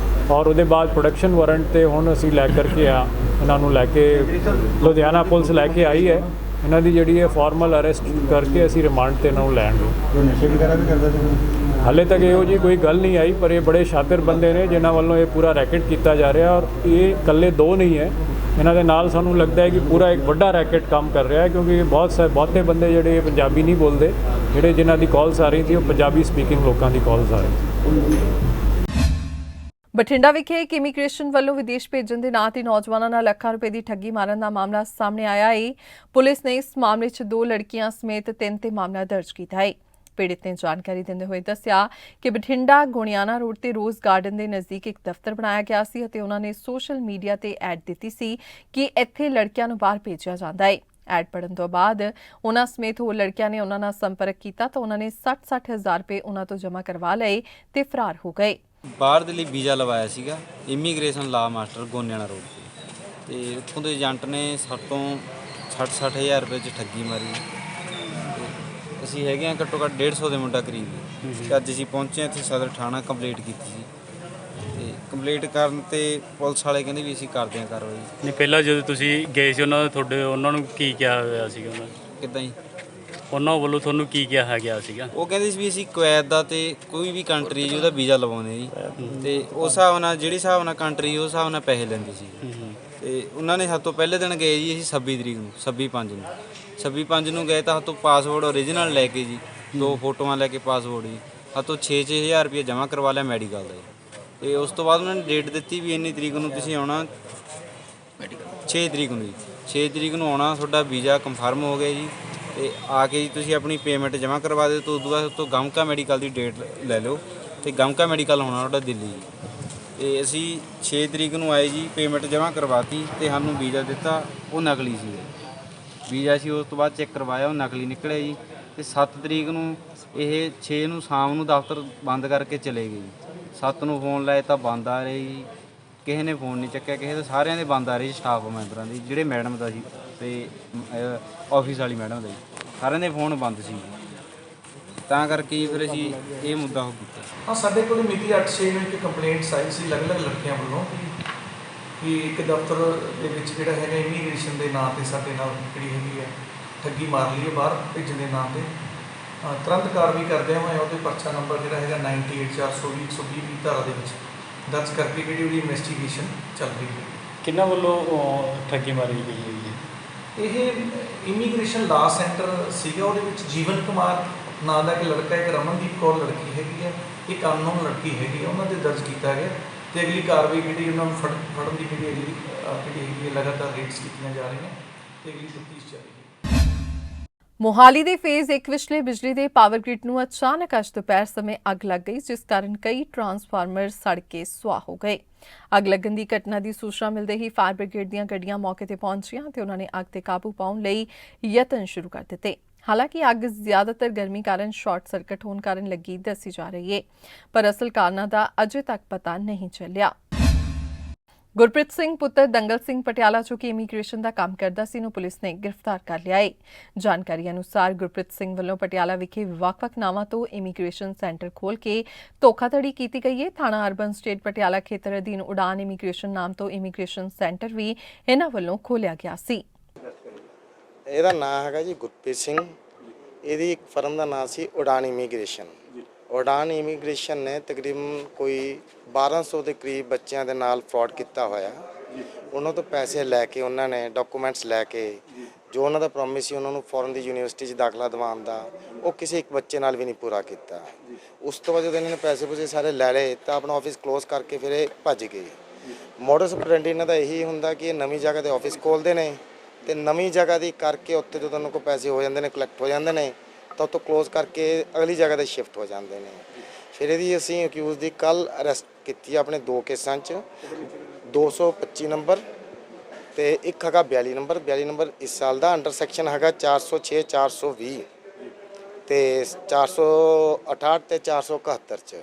ਔਰ ਉਹਦੇ ਬਾਅਦ ਪ੍ਰੋਡਕਸ਼ਨ ਵਾਰੰਟ ਤੇ ਹੁਣ ਅਸੀਂ ਲੈ ਕਰਕੇ ਇਹਨਾਂ ਨੂੰ ਲੈ ਕੇ ਲੁਧਿਆਣਾ ਪੁਲਿਸ ਲੈ ਕੇ ਆਈ ਹੈ। ਇਹਨਾਂ ਦੀ ਜਿਹੜੀ ਹੈ ਫਾਰਮਲ ਅਰੈਸਟ ਕਰਕੇ ਅਸੀਂ ਰਿਮਾਂਡ ਤੇ ਇਹਨਾਂ ਨੂੰ ਲੈਣਗੇ। ਹਾਲੇ ਤੱਕ ਇਹੋ ਜੀ ਕੋਈ ਗੱਲ ਨਹੀਂ ਆਈ ਪਰ ਇਹ ਬੜੇ ਸ਼ਾਤਿਰ ਬੰਦੇ ਨੇ ਜਿਨ੍ਹਾਂ ਵੱਲੋਂ ਇਹ ਪੂਰਾ ਰੈਕਟ ਕੀਤਾ ਜਾ ਰਿਹਾ ਔਰ ਇਹ ਇਕੱਲੇ 2 ਨਹੀਂ ਹੈ, ਇਹਨਾਂ ਦੇ ਨਾਲ ਸਾਨੂੰ ਲੱਗਦਾ ਹੈ ਕਿ ਪੂਰਾ ਇੱਕ ਵੱਡਾ ਰੈਕਟ ਕੰਮ ਕਰ ਰਿਹਾ ਹੈ ਕਿਉਂਕਿ ਬਹੁਤੇ ਬੰਦੇ ਜਿਹੜੇ ਪੰਜਾਬੀ ਨਹੀਂ ਬੋਲਦੇ, ਜਿਹੜੇ ਜਿਨ੍ਹਾਂ ਦੀ ਕਾਲਸ ਆ ਰਹੀ ਸੀ ਉਹ ਪੰਜਾਬੀ ਸਪੀਕਿੰਗ ਲੋਕਾਂ ਦੀ ਕਾਲਸ ਆ ਰਹੀ। ਬਠਿੰਡਾ ਵਿਖੇ ਇੱਕ ਇਮੀਗ੍ਰੇਸ਼ਨ ਵੱਲੋਂ ਵਿਦੇਸ਼ ਭੇਜਣ ਦੇ ਨਾਂ ਤੇ ਨੌਜਵਾਨਾਂ ਨਾਲ ਲੱਖਾਂ ਰੁਪਏ ਦੀ ਠੱਗੀ ਮਾਰਨ ਦਾ ਮਾਮਲਾ ਸਾਹਮਣੇ ਆਇਆ ਹੈ। ਪੁਲਿਸ ਨੇ ਇਸ ਮਾਮਲੇ 'ਚ 2 ਲੜਕੀਆਂ ਸਮੇਤ 3 ਤੇ ਮਾਮਲਾ ਦਰਜ ਕੀਤਾ ਹੈ। ਪੀੜਤ ਨੇ ਜਾਣਕਾਰੀ ਦਿੰਦੇ ਹੋਏ ਦੱਸਿਆ ਕਿ ਬਠਿੰਡਾ ਗੋਨਿਆਣਾ ਰੋਡ ਤੇ ਰੋਜ਼ ਗਾਰਡਨ ਦੇ ਨਜ਼ਦੀਕ ਇੱਕ ਦਫ਼ਤਰ ਬਣਾਇਆ ਗਿਆ ਸੀ ਅਤੇ ਉਹਨਾਂ ਨੇ ਸੋਸ਼ਲ ਮੀਡੀਆ ਤੇ ਐਡ ਦਿੱਤੀ ਸੀ ਕਿ ਇੱਥੇ ਲੜਕਿਆਂ ਨੂੰ ਬਾਹਰ ਭੇਜਿਆ ਜਾਂਦਾ ਹੈ। ਐਡ ਪੜਨ ਤੋਂ ਬਾਅਦ ਉਹਨਾਂ ਸਮੇਤ ਹੋਰ ਲੜਕਿਆਂ ਨੇ ਉਹਨਾਂ ਨਾਲ ਸੰਪਰਕ ਕੀਤਾ ਤਾਂ ਉਹਨਾਂ ਨੇ 60 ਹਜ਼ਾਰ ਰੁਪਏ ਉਹਨਾਂ ਤੋਂ ਜਮ੍ਹਾਂ ਕਰਵਾ ਲਏ ਤੇ ਫਰਾਰ ਹੋ ਗਏ। ਬਾਹਰ ਦੇ ਲਈ ਵੀਜ਼ਾ ਲਵਾਇਆ ਸੀਗਾ ਇਮੀਗ੍ਰੇਸ਼ਨ ਲਾ ਮਾਸਟਰ ਗੋਨਿਆਣਾ ਰੋਡ ਤੇ ਉੱਥੋਂ ਦੇ ਏਜੰਟ ਨੇ ਸਾਡੇ ਤੋਂ 60 ਹਜ਼ਾਰ ਰੁਪਏ 'ਚ ਠੱਗੀ ਮਾਰੀ। ਅਸੀਂ ਹੈਗੇ ਹਾਂ ਘੱਟੋ ਘੱਟ 150 ਦੇ ਮੁੰਡਾ ਕਰੀਬ ਤੇ ਅੱਜ ਅਸੀਂ ਪਹੁੰਚੇ ਇੱਥੇ ਸਦਰ ਥਾਣਾ ਕੰਪਲੀਟ ਕੀਤੀ ਸੀ ਤੇ ਕੰਪਲੀਟ ਕਰਨ ਤੇ ਪੁਲਿਸ ਵਾਲੇ ਕਹਿੰਦੇ ਵੀ ਅਸੀਂ ਕਰਦੇ ਹਾਂ ਕਾਰਵਾਈ। ਨਹੀਂ ਪਹਿਲਾਂ ਜਦੋਂ ਤੁਸੀਂ ਗਏ ਸੀ ਉਹਨਾਂ ਨੂੰ ਕੀ ਕਿਹਾ ਹੋਇਆ ਸੀਗਾ ਉਹਨਾਂ ਕਿੱਦਾਂ ਜੀ ਉਹਨਾਂ ਵੱਲੋਂ ਤੁਹਾਨੂੰ ਕੀ ਕਿਹਾ ਗਿਆ ਸੀਗਾ? ਉਹ ਕਹਿੰਦੇ ਸੀ ਵੀ ਅਸੀਂ ਕੁਵੈਤ ਦਾ ਤੇ ਕੋਈ ਵੀ ਕੰਟਰੀ ਜੀ ਉਹਦਾ ਵੀਜ਼ਾ ਲਵਾਉਂਦੇ ਜੀ ਤੇ ਉਸ ਹਿਸਾਬ ਨਾਲ ਜਿਹੜੀ ਹਿਸਾਬ ਨਾਲ ਕੰਟਰੀ ਉਸ ਹਿਸਾਬ ਨਾਲ ਪੈਸੇ ਲੈਂਦੇ ਸੀ ਤੇ ਉਹਨਾਂ ਨੇ ਸਭ ਤੋਂ ਪਹਿਲੇ ਦਿਨ ਗਏ ਜੀ ਅਸੀਂ 26 ਤਰੀਕ ਨੂੰ 26/5 ਨੂੰ ਗਏ ਤਾਂ ਹੱਥੋਂ ਪਾਸਪੋਰਟ ਓਰੀਜਨਲ ਲੈ ਕੇ ਜੀ 2 ਫੋਟੋਆਂ ਲੈ ਕੇ ਪਾਸਪੋਰਟ ਜੀ ਹੱਥੋਂ 6-6000 ਰੁਪਏ ਜਮ੍ਹਾਂ ਕਰਵਾ ਲਿਆ ਮੈਡੀਕਲ ਦਾ ਜੀ ਤੇ ਉਸ ਤੋਂ ਬਾਅਦ ਉਹਨਾਂ ਨੇ ਡੇਟ ਦਿੱਤੀ ਵੀ ਇੰਨੀ ਤਰੀਕ ਨੂੰ ਤੁਸੀਂ ਆਉਣਾ 6 ਤਰੀਕ ਨੂੰ ਜੀ 6 ਤਰੀਕ ਨੂੰ ਆਉਣਾ ਤੁਹਾਡਾ ਵੀਜ਼ਾ ਕਨਫਰਮ ਹੋ ਗਿਆ ਜੀ ਤੇ ਆ ਕੇ ਜੀ ਤੁਸੀਂ ਆਪਣੀ ਪੇਮੈਂਟ ਜਮ੍ਹਾਂ ਕਰਵਾ ਦਿਓ ਤੋਂ ਉਦੋਂ ਬਾਅਦ ਤੋਂ ਗਮਕਾ ਮੈਡੀਕਲ ਦੀ ਡੇਟ ਲੈ ਲਓ ਤੇ ਗਮਕਾ ਮੈਡੀਕਲ ਹੋਣਾ ਤੁਹਾਡਾ ਦਿੱਲੀ ਤੇ ਅਸੀਂ 6 ਤਰੀਕ ਨੂੰ ਆਏ ਜੀ ਪੇਮੈਂਟ ਜਮ੍ਹਾਂ ਕਰਵਾਤੀ ਤੇ ਸਾਨੂੰ ਵੀਜ਼ਾ ਦਿੱਤਾ ਉਹ ਨਕਲੀ ਸੀ ਵੀਜ਼ਾ ਸੀ। ਉਸ ਤੋਂ ਬਾਅਦ ਚੈੱਕ ਕਰਵਾਇਆ ਉਹ ਨਕਲੀ ਨਿਕਲਿਆ ਜੀ ਤੇ 7 ਤਰੀਕ ਨੂੰ ਇਹ 6 ਨੂੰ ਸ਼ਾਮ ਨੂੰ ਦਫ਼ਤਰ ਬੰਦ ਕਰਕੇ ਚਲੇ ਗਏ ਜੀ। 7 ਨੂੰ ਫੋਨ ਲਾਏ ਤਾਂ ਬੰਦ ਆ ਰਹੇ ਜੀ ਕਿਸੇ ਨੇ ਫੋਨ ਨਹੀਂ ਚੱਕਿਆ ਕਿਸੇ ਦੇ ਸਾਰਿਆਂ ਦੇ ਬੰਦ ਆ ਰਹੇ ਜੀ ਸਟਾਫ ਮੈਂਬਰਾਂ ਦੇ ਜਿਹੜੇ ਮੈਡਮ ਦਾ ਸੀ ਤੇ ਆਫਿਸ ਵਾਲੀ ਮੈਡਮ ਦਾ ਜੀ ਸਾਰਿਆਂ ਦੇ ਫੋਨ ਬੰਦ ਸੀ ਤਾਂ ਕਰਕੇ ਫਿਰ ਅਸੀਂ ਇਹ ਮੁੱਦਾ ਹੋ ਕੀਤਾ। ਹਾਂ ਸਾਡੇ ਕੋਲ ਮਿਤੀ 8/6 ਨੂੰ ਇੱਕ ਕੰਪਲੇਂਟਸ ਆਈ ਸੀ ਅਲੱਗ-ਅਲੱਗ ਲੜਕੀਆਂ ਵੱਲੋਂ ਕਿ ਇੱਕ ਦਫ਼ਤਰ ਦੇ ਵਿੱਚ ਜਿਹੜਾ ਹੈਗਾ ਇਮੀਗ੍ਰੇਸ਼ਨ ਦੇ ਨਾਂ 'ਤੇ ਸਾਡੇ ਨਾਲ ਜਿਹੜੀ ਹੈਗੀ ਹੈ ਠੱਗੀ ਮਾਰ ਲਈ ਹੈ ਬਾਹਰ ਭੇਜਣ ਦੇ ਨਾਂ 'ਤੇ। ਤੁਰੰਤ ਕਾਰਵਾਈ ਕਰਦੇ ਹੋਏ ਉਹਦੇ ਪਰਚਾ ਨੰਬਰ ਜਿਹੜਾ ਹੈਗਾ 98/420 120 ਧਾਰਾ ਦੇ ਵਿੱਚ ਦਰਜ ਕਰਕੇ ਜਿਹੜੀ ਉਹਦੀ ਇਨਵੈਸਟੀਗੇਸ਼ਨ ਚੱਲ ਰਹੀ ਹੈ। ਕਿਹਨਾਂ ਵੱਲੋਂ ਠੱਗੀ ਮਾਰੀ ਗਈ ਹੈ ਜੀ? ਇਹ ਇਮੀਗ੍ਰੇਸ਼ਨ ਲਾ ਸੈਂਟਰ ਸੀਗਾ ਉਹਦੇ ਵਿੱਚ ਜੀਵਨ ਕੁਮਾਰ ਨਾਂ ਦਾ ਇੱਕ ਲੜਕਾ ਇੱਕ ਰਮਨਦੀਪ ਕੌਰ ਲੜਕੀ ਹੈਗੀ ਹੈ ਇੱਕ ਅਨਨੋਨ ਲੜਕੀ ਹੈਗੀ ਉਹਨਾਂ ਦੇ ਦਰਜ ਕੀਤਾ ਗਿਆ ਤੇ ਅਗਲੀ ਕਾਰਵਾਈ ਜਿਹੜੀ ਉਹਨਾਂ ਨੂੰ ਫੜਨ ਦੀ ਜਿਹੜੀ ਹੈਗੀ ਹੈ ਲਗਾਤਾਰ ਰੇਡਸ ਕੀਤੀਆਂ ਜਾ ਰਹੀਆਂ ਤੇ ਅਗਲੀ ਤਫਤੀਸ਼ ਜਾਰੀ ਹੈ। ਮੋਹਾਲੀ ਦੇ ਫੇਜ਼ 1 ਵਿਚਲੇ ਬਿਜਲੀ ਦੇ ਪਾਵਰ ਗ੍ਰਿਡ ਨੂੰ ਅਚਾਨਕ ਅੱਜ ਦੁਪਹਿਰ ਸਮੇਂ ਅੱਗ ਲੱਗ ਗਈ ਜਿਸ ਕਾਰਨ ਕਈ ਟਰਾਂਸਫਾਰਮਰ ਸੜ ਕੇ ਸੁਆਹ ਹੋ ਗਏ। ਅੱਗ ਲੱਗਣ ਦੀ ਘਟਨਾ ਦੀ ਸੂਚਨਾ ਮਿਲਦੇ ਹੀ ਫਾਇਰ ਬ੍ਰਿਗੇਡ ਦੀਆਂ ਗੱਡੀਆਂ ਮੌਕੇ ਤੇ ਪਹੁੰਚੀਆਂ ਤੇ ਉਹਨਾਂ ਨੇ ਅੱਗ ਤੇ ਕਾਬੂ ਪਾਉਣ ਲਈ ਯਤਨ ਸ਼ੁਰੂ ਕਰ ਦਿੱਤੇ। ਹਾਲਾਂਕਿ ਅੱਗ ਜ਼ਿਆਦਾਤਰ ਗਰਮੀ ਕਾਰਨ ਸ਼ਾਰਟ ਸਰਕਟ ਹੋਣ ਕਾਰਨ ਲੱਗੀ ਦੱਸੀ ਜਾ ਰਹੀ ਹੈ ਪਰ ਅਸਲ ਕਾਰਨਾਂ ਦਾ ਅਜੇ ਤੱਕ ਪਤਾ ਨਹੀਂ ਚੱਲਿਆ। ਗੁਰਪ੍ਰੀਤ ਸਿੰਘ ਪੁੱਤਰ ਦੰਗਲ ਸਿੰਘ ਪਟਿਆਲਾ ਜੋ ਕਿ ਇਮੀਗ੍ਰੇਸ਼ਨ ਦਾ ਕੰਮ ਕਰਦਾ ਸੀ ਨੂੰ ਪੁਲਿਸ ਨੇ ਗ੍ਰਿਫਤਾਰ ਕਰ ਲਿਆ ਹੈ। ਜਾਣਕਾਰੀ ਅਨੁਸਾਰ ਗੁਰਪ੍ਰੀਤ ਸਿੰਘ ਵੱਲੋਂ ਪਟਿਆਲਾ ਵਿਖੇ ਵੱਖ-ਵੱਖ ਨਾਵਾਂ ਤੋਂ ਇਮੀਗ੍ਰੇਸ਼ਨ ਸੈਂਟਰ ਖੋਲ੍ਹ ਕੇ ਧੋਖਾਧੜੀ ਕੀਤੀ ਗਈ ਹੈ। ਥਾਣਾ ਅਰਬਨ ਸਟੇਟ ਪਟਿਆਲਾ ਖੇਤਰ ਅਧੀਨ ਉਡਾਨ ਇਮੀਗ੍ਰੇਸ਼ਨ ਨਾਮ ਤੋਂ ਇਮੀਗ੍ਰੇਸ਼ਨ ਸੈਂਟਰ ਵੀ ਇਹਨਾਂ ਵੱਲੋਂ ਖੋਲ੍ਹਿਆ ਗਿਆ ਸੀ। ਇਹਦਾ ਨਾਮ ਹੈਗਾ ਜੀ ਗੁਰਪ੍ਰੀਤ ਸਿੰਘ। ਇਹਦੀ ਇੱਕ ਫਰਮ ਦਾ ਨਾਮ ਸੀ ਉਡਾਨ ਇਮੀਗ੍ਰੇਸ਼ਨ। ਉਡਾਨ ਇਮੀਗ੍ਰੇਸ਼ਨ ਨੇ ਤਕਰੀਬਨ ਕੋਈ 1200 ਦੇ ਕਰੀਬ ਬੱਚਿਆਂ ਦੇ ਨਾਲ ਫਰਾਡ ਕੀਤਾ ਹੋਇਆ। ਉਹਨਾਂ ਤੋਂ ਪੈਸੇ ਲੈ ਕੇ ਉਹਨਾਂ ਨੇ ਡਾਕੂਮੈਂਟਸ ਲੈ ਕੇ ਜੋ ਉਹਨਾਂ ਦਾ ਪ੍ਰੋਮਿਸ ਸੀ ਉਹਨਾਂ ਨੂੰ ਫੋਰਨ ਦੀ ਯੂਨੀਵਰਸਿਟੀ 'ਚ ਦਾਖਲਾ ਦਿਵਾਉਣ ਦਾ ਉਹ ਕਿਸੇ ਇੱਕ ਬੱਚੇ ਨਾਲ ਵੀ ਨਹੀਂ ਪੂਰਾ ਕੀਤਾ। ਉਸ ਤੋਂ ਬਾਅਦ ਜਦੋਂ ਇਹਨਾਂ ਨੇ ਪੈਸੇ ਸਾਰੇ ਲੈ ਲਏ ਤਾਂ ਆਪਣਾ ਆਫਿਸ ਕਲੋਜ਼ ਕਰਕੇ ਫਿਰ ਇਹ ਭੱਜ ਗਏ। ਮੋਡਸ ਆਪਰੈਂਡੀ ਇਹਨਾਂ ਦਾ ਇਹੀ ਹੁੰਦਾ ਕਿ ਇਹ ਨਵੀਂ ਜਗ੍ਹਾ 'ਤੇ ਆਫਿਸ ਖੋਲ੍ਹਦੇ ਨੇ ਤੇ ਨਵੀਂ ਜਗ੍ਹਾ ਦੀ ਕਰਕੇ ਉੱਥੇ ਜਦੋਂ ਉਹਨਾਂ ਕੋਲ ਪੈਸੇ ਹੋ ਜਾਂਦੇ ਨੇ ਕਲੈਕਟ ਹੋ ਜਾਂਦੇ ਨੇ ਤਾਂ ਉੱਥੋਂ ਕਲੋਜ਼ ਕਰਕੇ ਅਗਲੀ ਜਗ੍ਹਾ 'ਤੇ ਸ਼ਿਫਟ ਹੋ ਜਾਂਦੇ ਨੇ। ਫਿਰ ਇਹਦੀ ਅਸੀਂ ਅਕਿਊਜ਼ ਦੀ ਕੱਲ੍ਹ ਅਰੈਸਟ ਕੀਤੀ ਆਪਣੇ 2 ਕੇਸਾਂ 'ਚ 225 ਨੰਬਰ ਤੇ ਇੱਕ ਹੈਗਾ 42 ਨੰਬਰ ਇਸ ਸਾਲ ਦਾ ਅੰਡਰ ਸੈਕਸ਼ਨ ਹੈਗਾ 406 420 ਤੇ 468 ਤੇ 471 'ਚ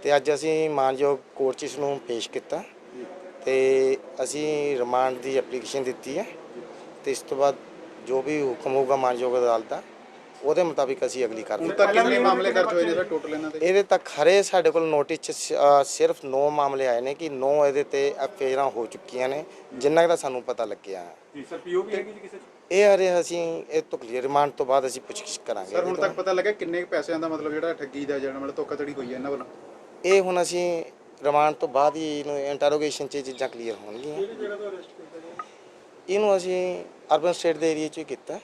ਤੇ ਅੱਜ ਅਸੀਂ ਮਾਨਯੋਗ ਕੋਰਟ 'ਚ ਇਸ ਨੂੰ ਪੇਸ਼ ਕੀਤਾ ਤੇ ਅਸੀਂ ਰਿਮਾਂਡ ਦੀ ਐਪਲੀਕੇਸ਼ਨ ਦਿੱਤੀ ਹੈ ਤੇ ਇਸ ਤੋਂ ਬਾਅਦ ਜੋ ਵੀ ਹੁਕਮ ਹੋਊਗਾ ਮਾਨਯੋਗ ਅਦਾਲਤ ਦਾ ਉਹਦੇ ਮੁਤਾਬਿਕ ਅਸੀਂ ਅਗਲੀ ਕਾਰਵਾਈ। ਹੁਣ ਤੱਕ ਕਿੰਨੇ ਮਾਮਲੇ ਦਰਜ ਹੋਏ ਨੇ ਸਰ ਟੋਟਲ ਇਹਨਾਂ ਦੇ? ਇਹਦੇ ਤੱਕ ਹਰੇ ਸਾਡੇ ਕੋਲ ਨੋਟਿਸ 'ਚ ਸਿਰਫ 9 ਮਾਮਲੇ ਆਏ ਨੇ ਕਿ 9 ਇਹਦੇ ਤੇ ਐਫਆਈਆਰਾਂ ਹੋ ਚੁੱਕੀਆਂ ਨੇ ਜਿੰਨਾ ਦਾ ਸਾਨੂੰ ਪਤਾ ਲੱਗਿਆ ਜੀ। ਸਰ ਪੀਓ ਵੀ ਹੈਗੀ ਜੀ ਕਿਸੇ 'ਚ? ਇਹ ਹਰੇ ਅਸੀਂ ਇਹ ਤੋਂ ਕਲੀਅਰ ਰਿਮਾਂਡ ਤੋਂ ਬਾਅਦ ਅਸੀਂ ਪੁੱਛਗਿੱਛ ਕਰਾਂਗੇ। ਸਰ ਹੁਣ ਤੱਕ ਪਤਾ ਲੱਗਾ ਕਿੰਨੇ ਪੈਸਿਆਂ ਦਾ ਮਤਲਬ ਜਿਹੜਾ ਠੱਗੀ ਦਾ ਜਿਹੜਾ ਮਤਲਬ ਧੋਖਾਧੜੀ ਹੋਈ ਹੈ ਇਹਨਾਂ ਵੱਲੋਂ? ਇਹ ਹੁਣ ਅਸੀਂ ਰਿਮਾਂਡ ਤੋਂ ਬਾਅਦ ਹੀ ਇਹਨੂੰ ਇੰਟਰੋਗੇਸ਼ਨ 'ਚ ਚੀਜ਼ਾਂ ਕਲੀਅਰ ਹੋਣਗੀਆਂ। ਇਹਨੂੰ ਅਸੀਂ ਅਰਬਨ ਸਟੇਟ ਦੇ ਏਰੀਆ 'ਚ ਹੀ ਕੀਤਾ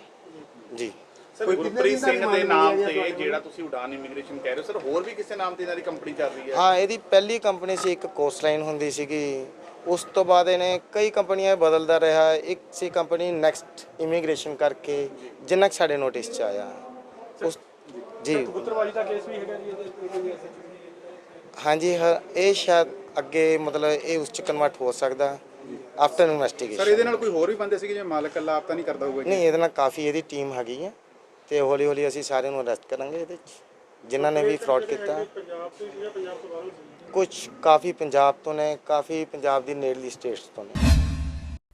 ਜੀ। ਕੋਈ ਗੁਰਪ੍ਰੀਤ ਸਿੰਘ ਦੇ ਨਾਮ ਤੇ ਜਿਹੜਾ ਤੁਸੀਂ ਉਡਾਨ ਇਮੀਗ੍ਰੇਸ਼ਨ ਕਹਿ ਰਹੇ ਹੋ ਸਰ ਹੋਰ ਵੀ ਕਿਸੇ ਨਾਮ ਤੇ ਇਹਨਾਂ ਦੀ ਕੰਪਨੀ ਚੱਲ ਰਹੀ ਹੈ? ਹਾਂ ਇਹਦੀ ਪਹਿਲੀ ਕੰਪਨੀ ਸੀ ਇੱਕ ਕੋਸਟਲਾਈਨ ਹੁੰਦੀ ਸੀਗੀ ਉਸ ਤੋਂ ਬਾਅਦ ਇਹਨੇ ਕਈ ਕੰਪਨੀਆਂ ਬਦਲਦਾ ਰਿਹਾ। ਇੱਕ ਸੀ ਕੰਪਨੀ ਨੈਕਸਟ ਇਮੀਗ੍ਰੇਸ਼ਨ ਕਰਕੇ ਜਿੰਨਾ ਸਾਡੇ ਨੋਟਿਸ 'ਚ ਆਇਆ ਜੀ ਕਬੂਤਰਬਾਜੀ ਦਾ ਕੇਸ ਵੀ ਹੈਗਾ ਜੀ ਇਹਦੇ ਹਾਂਜੀ ਇਹ ਸ਼ਾਇਦ ਅੱਗੇ ਮਤਲਬ ਇਹ ਉਸ ਚ ਕਨਵਰਟ ਹੋ ਸਕਦਾ ਆਫਟਰ ਇਨਵੈਸਟੀਗੇਸ਼ਨ। ਸਰ ਇਹਦੇ ਨਾਲ ਕੋਈ ਹੋਰ ਵੀ ਬੰਦੇ ਸੀਗੇ ਜਿਵੇਂ ਮਾਲਕ ਇਕੱਲਾ ਆਪ ਤਾਂ ਨਹੀਂ ਕਰਦਾ ਹੋਊਗਾ? ਨਹੀਂ, ਇਹਦੇ ਨਾਲ ਕਾਫੀ ਇਹਦੀ ਟੀਮ ਹੈਗੀ ਹੈ ਤੇ ਹੌਲੀ ਹੌਲੀ ਅਸੀਂ ਸਾਰਿਆਂ ਨੂੰ ਅਰੈਸਟ ਕਰਾਂਗੇ ਇਹਦੇ ਚ ਜਿਨ੍ਹਾਂ ਨੇ ਵੀ ਫਰਾਡ ਕੀਤਾ। ਕੁਝ ਕਾਫੀ ਪੰਜਾਬ ਤੋਂ ਨੇ, ਕਾਫੀ ਪੰਜਾਬ ਦੀ ਨੇੜਲੀ ਸਟੇਟਸ ਤੋਂ ਨੇ।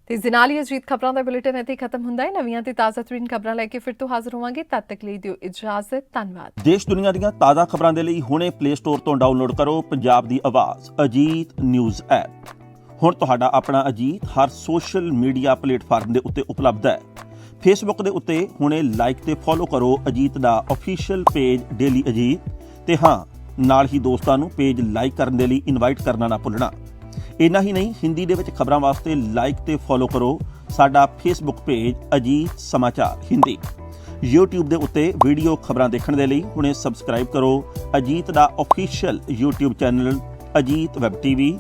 ਤੇ ਇਸ ਨਾਲ ਹੀ ਅਜੀਤ ਖਬਰਾਂ ਦਾ ਬੁਲੇਟਿਨ ਇੱਥੇ ਖਤਮ ਹੁੰਦਾ ਹੈ। ਨਵੀਆਂ ਤੇ ਤਾਜ਼ਾ ਤਰੀਨ ਖਬਰਾਂ ਲੈ ਕੇ ਫਿਰ ਤੋਂ ਹਾਜ਼ਰ ਹੋਵਾਂਗੇ। ਤਦ ਤੱਕ ਲਈ ਦਿਓ ਇਜਾਜ਼ਤ। ਧੰਨਵਾਦ। ਦੇਸ਼ ਦੁਨੀਆ ਦੀਆਂ ਤਾਜ਼ਾ ਖਬਰਾਂ ਦੇ ਲਈ ਹੁਣੇ ਪਲੇ ਸਟੋਰ ਤੋਂ ਡਾਊਨਲੋਡ ਕਰੋ ਪੰਜਾਬ ਦੀ ਆਵਾਜ਼ ਅਜੀਤ ਨਿਊਜ਼ ਐਪ। ਹੁਣ ਤੁਹਾਡਾ ਆਪਣਾ ਅਜੀਤ ਹਰ ਸੋਸ਼ਲ ਮੀਡੀਆ ਪਲੇਟਫਾਰਮ ਦੇ ਉੱਤੇ ਉਪਲਬਧ ਹੈ। ਫੇਸਬੁੱਕ ਦੇ ਉੱਤੇ ਹੁਣੇ ਲਾਈਕ ਤੇ ਫੋਲੋ ਕਰੋ ਅਜੀਤ ਦਾ ਅਫੀਸ਼ੀਅਲ ਪੇਜ ਡੇਲੀ ਅਜੀਤ ਤੇ ਹਾਂ ਨਾਲ ਹੀ ਦੋਸਤਾਂ ਨੂੰ ਪੇਜ ਲਾਈਕ ਕਰਨ ਦੇ ਲਈ ਇਨਵਾਈਟ ਕਰਨਾ ਨਾ ਭੁੱਲਣਾ। ਇੰਨਾ ਹੀ ਨਹੀਂ, ਹਿੰਦੀ ਦੇ ਵਿੱਚ ਖਬਰਾਂ ਵਾਸਤੇ ਲਾਈਕ ਤੇ ਫੋਲੋ ਕਰੋ ਸਾਡਾ ਫੇਸਬੁੱਕ ਪੇਜ ਅਜੀਤ ਸਮਾਚਾਰ ਹਿੰਦੀ। YouTube ਦੇ ਉੱਤੇ ਵੀਡੀਓ ਖਬਰਾਂ ਦੇਖਣ ਦੇ ਲਈ ਹੁਣੇ ਸਬਸਕ੍ਰਾਈਬ ਕਰੋ ਅਜੀਤ ਦਾ official YouTube channel Ajit web TV.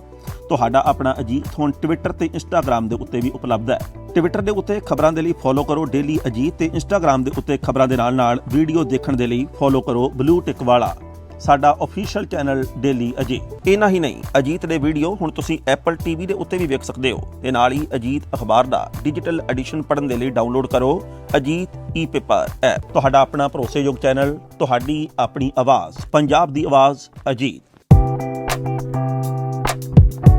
ਤੁਹਾਡਾ ਆਪਣਾ ਅਜੀਤ ਹੁਣ ਟਵਿੱਟਰ ਤੇ ਇੰਸਟਾਗ੍ਰਾਮ ਦੇ ਉੱਤੇ ਵੀ ਉਪਲਬਧ ਹੈ। ਟਵਿੱਟਰ ਦੇ ਉੱਤੇ ਖਬਰਾਂ ਦੇ ਲਈ ਫੋਲੋ ਕਰੋ ਡੇਲੀ ਅਜੀਤ ਤੇ ਇੰਸਟਾਗ੍ਰਾਮ ਦੇ ਉੱਤੇ ਖਬਰਾਂ ਦੇ ਨਾਲ ਵੀਡੀਓ ਦੇਖਣ ਦੇ ਲਈ ਫੋਲੋ ਕਰੋ ਬਲੂ ਟਿਕ ਵਾਲਾ ਸਾਡਾ ਅਫੀਸ਼ੀਅਲ ਚੈਨਲ ਡੇਲੀ ਅਜੀਤ। ਇੰਨਾ ਹੀ ਨਹੀਂ, ਅਜੀਤ ਦੇ ਵੀਡੀਓ ਹੁਣ ਤੁਸੀਂ ਐਪਲ ਟੀਵੀ ਦੇ ਉੱਤੇ ਵੀ ਵੇਖ ਸਕਦੇ ਹੋ ਤੇ ਨਾਲ ਹੀ ਅਜੀਤ ਅਖਬਾਰ ਦਾ ਡਿਜੀਟਲ ਐਡੀਸ਼ਨ ਪੜ੍ਹਨ ਦੇ ਲਈ ਡਾਊਨਲੋਡ ਕਰੋ ਅਜੀਤ ਈ-ਪੇਪਰ ਐਪ। ਤੁਹਾਡਾ ਆਪਣਾ ਭਰੋਸੇਯੋਗ ਚੈਨਲ, ਤੁਹਾਡੀ ਆਪਣੀ ਆਵਾਜ਼, ਪੰਜਾਬ ਦੀ ਆਵਾਜ਼ ਅਜੀਤ।